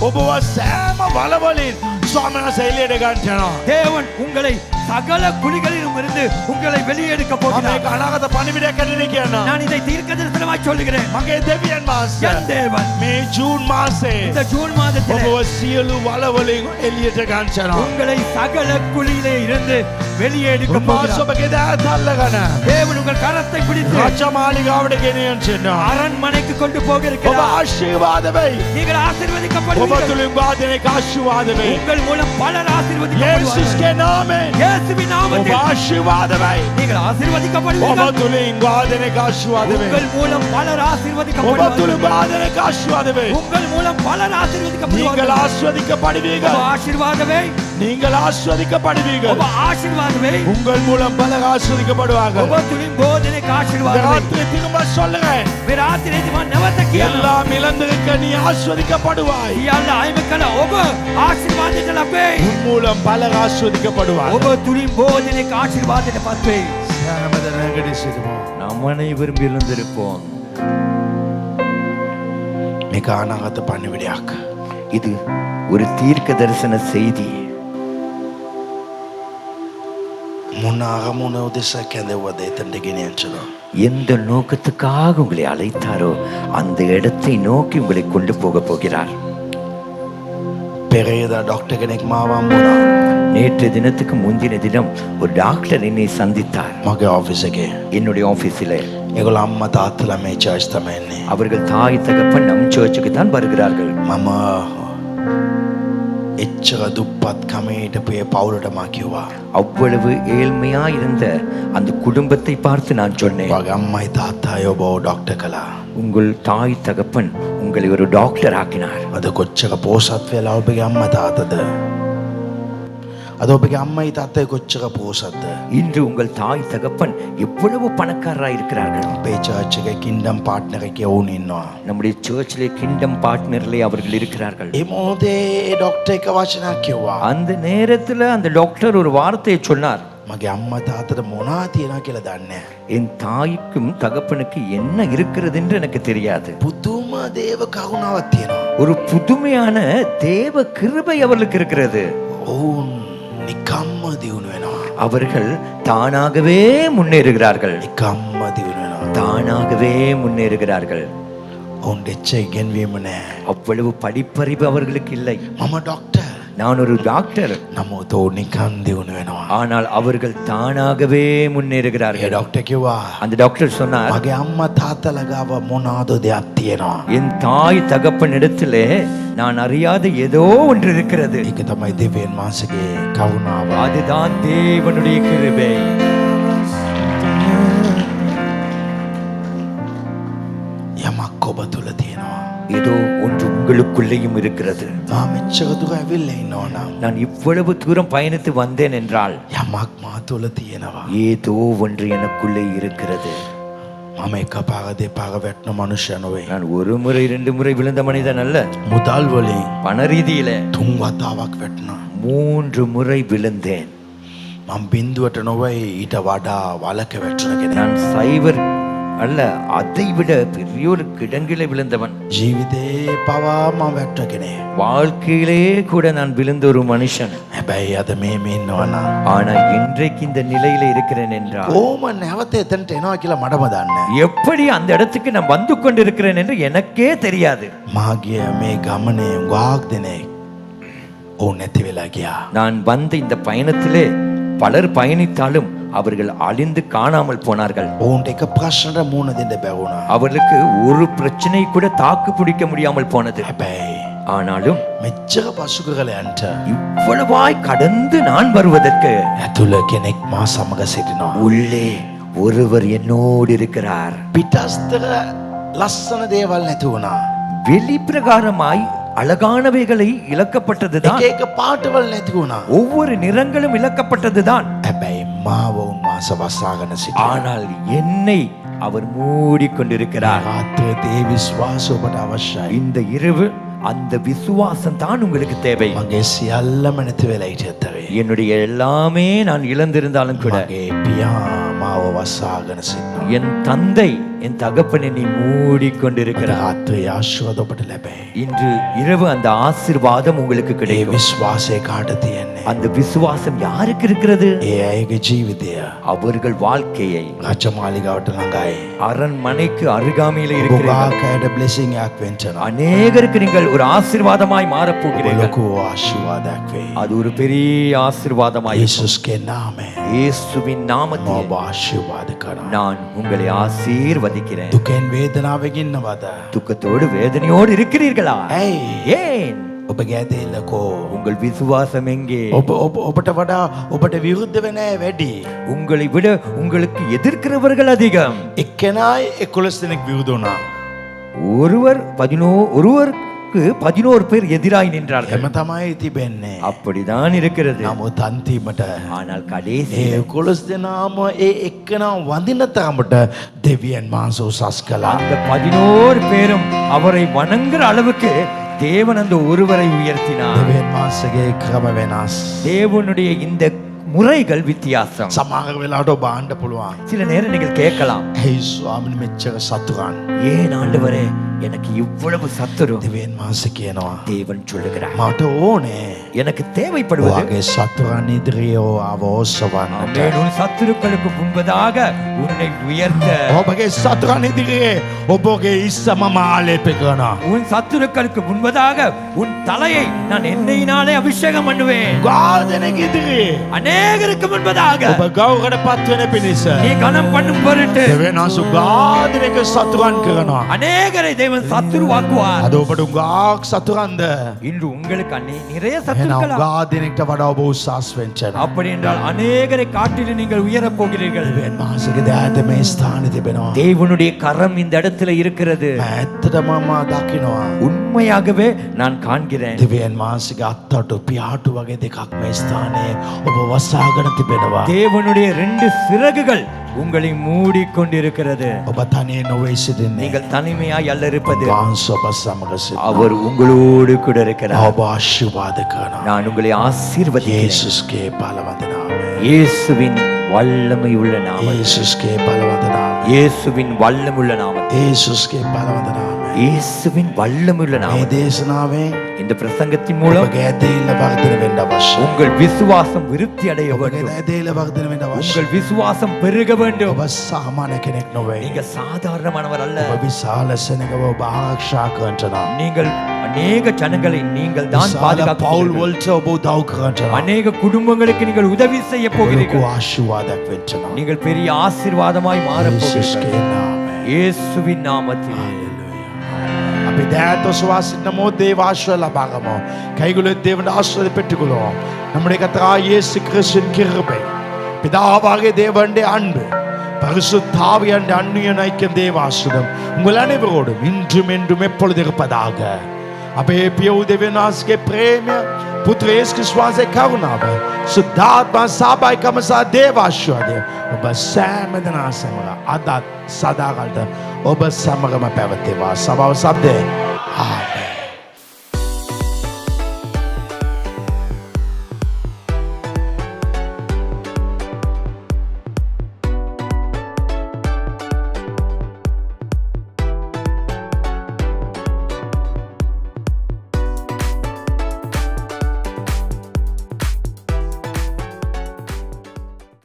ඔබව සෑම වලවලින් ස්වාමීන් වහන්සේ එළියට ගන්න යනවා. தேவன் உங்களை சகல குழிகளிலும் இருந்து உங்களை வெளியெடுக்க මම போகிறார். මේක අනාගත පණිවිඩයක් ඇරෙන්නේ කියනවා. நான் இதை தீர்க்க தரிசனமாய் சொல்லுகிறேன். මගේ දෙවියන් වහන්සේ என் தேவன் මේ ජූන් මාසේ இந்த ஜூன் மாதத்தில் ඔබව සියලු වලවලින් එළියට ගන්න යනවා. உங்களை சகல குழியிலே இருந்து வெளியேடுக்க උන්වහන්සේ போகிறார். ඔබගේ දෑත් අල්ලගෙන தேவன் உங்கள் கரத்தை பிடித்து රාජමාලිගාවට ගෙනියන්න යනවා. அரண்மனைக்கு கொண்டு போக ඔබ இருக்கிறார். ආශිර්වාද වෙයි. நீங்கள் ඔබ ஆசீர்வதிக்கப்படுவீர்கள். තුලින් වාදනයක ආශිර්වාද වෙයි. உங்கள் மூலம் பலர் ஆசீர்வதிக்கப்படுவார்கள். යේසුස්ගේ නාමයෙන් இயேசுவின் ඔබ நாமத்தில் ආශිර්වාද වෙයි. நீங்கள் ඔබ ஆசீர்வதிக்கப்படுவீர்கள். තුලින් වාදනයක ආශිර්වාද වෙයි. உங்கள் மூலம் பலர் ඔබ ஆசீர்வதிக்கப்படுவார்கள். තුලින් වාදනයක ආශිර්වාද වෙයි. உங்கள் மூலம் பலர் நீங்கள் ஆசீர்வதிக்கப்படுவார்கள். ஆஸ்வதிக்கப்படுவீர்கள். ඔබ ஆசீர்வாதமே, நீங்கள் ஆஸ்வதிக்கப்படுவீர்கள். ඔබ ஆசீர்வாதமே, உங்கள் மூலம் பலர் ஆஸ்வதிக்கப்படுவார்கள். ඔබ තුලින් බෝධනයක இந்த ஆசீர்வாதமே. ராத்திரி திரும்ப சொல்லுங்க. මේ රාත්‍රියේදී මම නැවත කියනවා, எல்லாம் இழந்திருக்க நீ ஆஸ்வதிக்கப்படுவாய். සියල්ල අයිම කළ ඔබ ආශිර්වාදයට ලැබෙයි. உன் மூலம் பலர் ஆஸ்வதிக்கப்படுவார். ඔබ තුලින් බෝධනයක ආශිර්වාදයට පත් වෙයි. சமதனகடி சிறுமோ. நாம் அனைவரும் எழுந்திருப்போம். මේක අනාගත පණිවිඩයක්. இது ஒரு தீர்க்க தரிசன செய்தி. මොන අරමුණ උදෙසා කැඳවුවද එතනට ගෙනියන්නවා. எந்த நோக்கத்துக்காக உங்களை அழைத்தாரோ அந்த இடத்தை நோக்கி உங்களை கொண்டு போக போகிறார். පෙරේදා ඩොක්ටර් කෙනෙක් මාව හම්බුණා. நேற்று தினத்துக்கு முந்தின தினம் ஒரு டாக்டர் என்னை சந்தித்தார். මගේ ඔෆිස් එකේ. என்னுடைய ஆபீஸில் ඒගොල්ලෝ අම්මා තාත්තලා මේ චර්ච් තමයි එන්නේ. அவர்கள் தாய் தகப்பன் நம் சர்ச்சுக்கு தான் வருகிறார்கள். මම එච්චර දුප්පත් කමේ හිටපු ඒ පවුලට මා කිව්වා. அவ்வளவு ஏழ்மையா இருந்த அந்த குடும்பத்தை பார்த்து நான் சொன்னேன், වගේ අම්මයි තාත්තයි ඔබ ඩොක්ටර් කළා. உங்கள் தாய் தகப்பன் உங்களை ஒரு டாக்டர் ஆக்கினார். අද කොච්චර පෝසත් වෙලා ඔබගේ අම්මා තාත්තද? අද ඔබගේ අම්මයි තාත්තයි කොච්චර පෝසත්ද? இன்று உங்கள் தாய் தகப்பன் எவ்வளவு பணக்காரராய் இருக்கிறார்கள். අපේ චර්ච් එකේ කින්ඩම් පාර්ට්නර් එකේ වුණ ඉන්නවා. நம்முடைய சர்ச்சிலே கிங்டம் பார்ட்னர்லே அவர்கள் இருக்கிறார்கள். ඒ මොහොතේ ඩොක්ටර් එක වචනයක් කිව්වා. அந்த நேரத்துல அந்த டாக்டர் ஒரு வார்த்தையை சொன்னார். මගේ අම්මා තාත්තට මොනවා තියෙනවා කියලා දන්නේ නැහැ. என் தாய்க்கும் தகப்பனுக்கு என்ன இருக்கிறது என்று எனக்கு தெரியாது. පුදුම දේව කරුණාවක් තියෙනවා. ஒரு புதுமையான தேவ கிருபை அவர்களுக்கு இருக்கிறது. ඔවුන් නිකම්ම දියුණු වෙනවා. அவர்கள் தானாகவே முன்னேறுகிறார்கள். නිකම්ම දියුණු වෙනවා. தானாகவே முன்னேறுகிறார்கள். ඔවුන්ට එච්ච ඉගෙනවීම නැහැ. அவ்வளவு படிப்பறிவு அவர்களுக்கு இல்லை. මම ඩොක්ටර්. நான் ஒரு டாக்டர், නමුත් ඔවුන් නිකන් දියුණු වෙනවා. ஆனால் அவர்கள் தானாகவே ඒ முன்னேறுகிறார்கள். ඩොක්ටර් කිව්වා அந்த டாக்டர் சொன்னார், මගේ අම්මා තාත්තලා ගාව මොනවාද දෙයක් තියෙනවා. என் தாய் தகப்பன் இடத்திலே நான் அறியாத ஏதோ ஒன்று இருக்கிறது. ඒක තමයි දෙවියන් වහන්සේගේ කරුණාව. அதுதான் தேவனுடைய கிருபை. යමක් ඔබ තුල තියෙනවා. ஏதோ ஒன்று உங்களுக்குள்ளேயும் இருக்கிறது. මා මෙච්චර දුර ඇවිල්ලා ඉන්නවනම් நான் இவ்வளவு தூரம் பயணித்து வந்தேன் என்றால் යමක් මා තුල තියෙනවා. ஏதோ ஒன்று எனக்குள்ளே இருக்கிறது. මම එකපාර දෙපාර වැටෙන මනුෂ්‍ය නොවේ. நான் ஒரு முறை 2 முறை விழுந்த மனிதன் அல்ல. මුදල් වලින් பண ரீதியில 3 වතාවක් වැටුණා. 3 முறை விழுந்தேன். මම බින්දුවට නොවේ ඊට වඩා වලක වැටුණ කෙනෙක්. நான் சைவர் அல்ல, அதை விட பெரிய ஒரு கிடங்கிலே விழுந்தவன். ජීවිතේ පවා මම වැට්ට කෙනෙක්. வாழ்க்கையிலே கூட நான் விழுந்த ஒரு மனுஷன். හැබැයි අද මේ ඉන්නවනම් ஆனா இன்றைக்கு இந்த நிலையில இருக்கிறேன் என்றால் කොහොම නැවත එතනට එනවා කියලා මටම දන්නේ නැහැ. எப்படி அந்த இடத்துக்கு நான் வந்து கொண்டிருக்கிறேன் என்று எனக்கே தெரியாது. මාගිය මේ ගමනේ ගාක් දෙනෙක් ඕන් නැති වෙලා ගියා. நான் வந்த இந்த பயணத்திலே பலர் பயணித்தாலும் அவர்கள் அழிந்து காணாமல் போனார்கள். ඕන්ට එක ප්‍රශ්නට මුහුණ දෙන්න බැරුණා. அவர்களுக்கு ஒரு பிரச்சனை கூட தாக்கு பிடிக்க முடியாமல் போனது. හැබැයි ஆனாலும் මෙච්චර පසු කරලයන්ට இவ்வளவாய் கடந்து நான் வருவதற்கு ඇතුළ කෙනෙක් මා සමග සිටිනවා. உள்ளே ஒருவர் என்னோடு இருக்கிறார். පිටස්තර ලස්සන දේවල් නැති වුණා. வெளிப்பிரகாரமாய் அழகானவைகளை இழக்கப்பட்டதுதான். එක එක පාටවල් නැති වුණා. ஒவ்வொரு நிறங்களும் இழக்கப்பட்டதுதான். හැබැයි මාව උන් මාස වස්සාගෙන සිටියා. ஆனால் என்னை அவர் மூடிக்கொண்டிருக்கிறார். රාත්‍රියේ ඒ විශ්වාසය ඔබට අවශ්‍යයි. இந்த இரவு அந்த விசுவாசம் தான் உங்களுக்கு தேவை. මගේ සියල්ලම නැති වෙලා හිටියතරේ என்னுடைய எல்லாமே நான் இழந்திருந்தாலும் கூட මගේ පියා මාව වස්සාගෙන සිටිනවා. என் தந்தை என் தகப்பன் என்னை மூடிக்கொண்டிருக்கிறார். රාත්‍රියේ ආශිර්වාද ඔබට ලැබේ. இன்று இரவு அந்த ஆசீர்வாதம் உங்களுக்கு ඒ கிடைக்கும். විශ්වාසය කාට තියෙන්නේ? அந்த விசுவாசம் யாருக்கு இருக்கிறது? ඒ අයගේ ජීවිතය அவர்கள் வாழ்க்கையை රජමාලිගාවට ළඟයි. அரண்மனைக்கு அருகாமையில் இருக்கிறீர்கள். ඔබගාකයට බ්ලෙසිං එකක් වෙන්න. அநேகருக்கு நீங்கள் ஒரு ஆசீர்வாதமாய் மாறப் போகிறீர்கள். ලොකු ආශිර්වාදයක් වෙයි. அது ஒரு பெரிய ஆசீர்வாதமாய் இருக்கும். යේසුස්ගේ නාමයෙන් இயேசுவின் நாமத்தில் ඔබ ආශිර්වාද කරනවා. நான் உங்களை ஆசீர்வதிக்கிறேன். දුකෙන් වේදනාවෙන් ඉන්නවද? துக்கத்தோடு வேதனையோடு இருக்கிறீர்களா? ඇයි? ஏன்? ඔබගේ ඇදෙල්ලකෝ. உங்கள் விசுவாசம் எங்கே? ඔබට වඩා ඔබට විරුද්ධ වෙන අය වැඩි. உங்களை விட உங்களுக்கு எதிர்க்கிறவர்கள் அதிகம். එක්කෙනායි 11 දෙනෙක් විරුද්ධ වුණා. ஒருவருக்கு 11 பேர் எதிராய் நின்றார்கள். එහෙම තමයි තිබෙන්නේ. அப்படிதான் இருக்கிறது. නමුත් අන්තිමට ஆனால் கடைசி ඒ 11 දෙනාම ඒ එක්කෙනා වඳින තරමට දෙවියන් වහන්සේ උසස් කළා. அந்த 11 பேரும் அவரை வணங்குற அளவுக்கு தேவன் அந்த ஒருவரை உயர்த்தினார். දෙවියන් වහන්සේගේ ක්‍රම වෙනස්. தேவனுடைய இந்த முறைகள் வித்தியாசம். සමහර වෙලාවට ඔබ ආන්න පුළුවන්. சில நேரம் நீங்கள் கேட்கலாம், ඇයි ස්වාමීන් මෙච්චර සතුටන්? ஏன் ஆண்டவரே எனக்கு இவ்வளவு சத்துரு දෙවියන් වහන්සේ කියනවා தேவன் சொல்லுகிறார் මට ඕනේ எனக்கு தேவைப்படுவது ඔයාගේ සතුරන් ඉදිරියේ ආව ඔසවන්නට. ஆமென். உன் சத்துருக்களுக்கு முன்பதாக உன்னை உயர்த்த ඔබගේ සතුරන් ඉදිරියේ ඔබගේ ඉස්සම මාලේප කරනවා. உன் சத்துருக்களுக்கு முன்பதாக உன் தலையை நான் எண்ணெயினாலே அபிஷேகம் பண்ணுவேன். ගාදනෙක ඉදිරියේ அநேகருக்கு முன்பதாக ඔබ ගෞරවකට පත් වෙන පිණිස நீ கனம் பண்ணும் பொருட்டு දෙවියන් වහන්සේ ගාදනෙක සතුරන් කරනවා. அநேகரை தேவன் சத்துருவாக்குவார். අද ඔබට ගාක් සතුරන්ද இன்று உங்களுக்கு நிறைய එහෙනම් சத்துருக்களா? ගාදනෙක්ට වඩා ඔබ උසස් වෙන්න. அப்படி என்றால் அநேகரை காட்டிலும் நீங்கள் உயரப் போகிறீர்கள். දෙවියන් වහන්සේගේ දෑත මේ ස්ථානේ තිබෙනවා. தேவனுடைய கரம் இந்த இடத்துல இருக்கிறது. ඇත්තටම මම දකිනවා. உண்மையாகவே நான் காண்கிறேன். දෙවියන් වහන්සේගේ අත්තට පියාටු වගේ දෙකක් මේ ස්ථානයේ ඔබ වසාගෙන තිබෙනවා. தேவனுடைய 2 சிறகுகள் உங்களை மூடிக்கொண்டிருக்கிறது. ඔබ තනියේ නොවේ සිටින්නේ. நீங்கள் தனிமையாய் அல்ல இருப்பது. වහන්සේ ඔබ සමග සිටිනවා. அவர் உங்களோடு கூட இருக்கிறார். ඔබ ආශිර්වාද කරනවා. நான் உங்களை ஆசீர்வதிக்கிறேன். යේසුස්ගේ බලවන්ත නාමයෙන්. இயேசுவின் வல்லமை உள்ள நாமம். යේසුස්ගේ බලවන්ත නාමයෙන්. இயேசுவின் வல்லமுள்ள நாமம். යේසුස්ගේ බලවන්ත නාමයෙන්. இயேசுவின் வல்லமுள்ள මේ நாமம். දේශනාවෙන් இந்த பிரசங்கத்தின் மூலம் ඔබගේ ඇදහිල්ල වර්ධනය වෙන්න අවශ්‍යයි. உங்கள் விசுவாசம் விருத்தி அடைய ඔබගේ வேண்டும். ඇදහිල්ල වර්ධනය වෙන්න අවශ්‍යයි. உங்கள் விசுவாசம் பெருக வேண்டும். ඔබ සාමාන්‍ය කෙනෙක් නොවේ. நீங்க சாதாரணமானவர் அல்ல. ඔබ විශාල සෙනඟව ඔබ ආරක්ෂා කරන්නට නම්. நீங்கள் அநேக ஜனங்களை நீங்கள் தான் විශාල பாதுகாக்க පවුල් போகிறீர்கள். වලට ඔබ උදව් කරන්නට නම්. அநேக குடும்பங்களுக்கு நீங்கள் உதவி செய்ய ලොකු போகிறீர்கள். ආශිර්වාදයක් වෙන්න නම්. நீங்கள் பெரிய ஆசீர்வாதமாய் மாற යේසුස්ගේ போகிறீர்கள். නාමයෙන්. இயேசுவின் நாமத்தில். අපි දෑත ඔසවා සිටින මොහොතේ දේව ආශිර්වාද ලබා ගමු. கைகுலத் தேவன் ஆசீர்வாதத்தை பெற்றுக்கொள்வோம். நம்முடைய கர்த்தராகிய இயேசு கிறிஸ்துவின் கிருபை, பிதாவாகிய தேவனுடைய அன்பு, பரிசுத்த ஆவியானவருடைய அந்நிய ஐக்கியம் தேவ ஆசீர்வாதம் உங்கள் அனைவரோடும் இன்றும் என்றும் எப்பொழுது இருப்பதாக. අපේ පිය වූ දෙවියන් වහන්සේගේ ප්‍රේමය, පුත්‍ර යේසු ක්‍රිස්තුස් වහන්සේගේ කරුණාව, සුද්ධාත්ම සහභාගීකම සහ දේව ආශිර්වාදය ඔබ සෑම දෙනා සමග අදත් සදාකාලට ඔබ සමගම පැවතේවා. සභාව සබ්දේ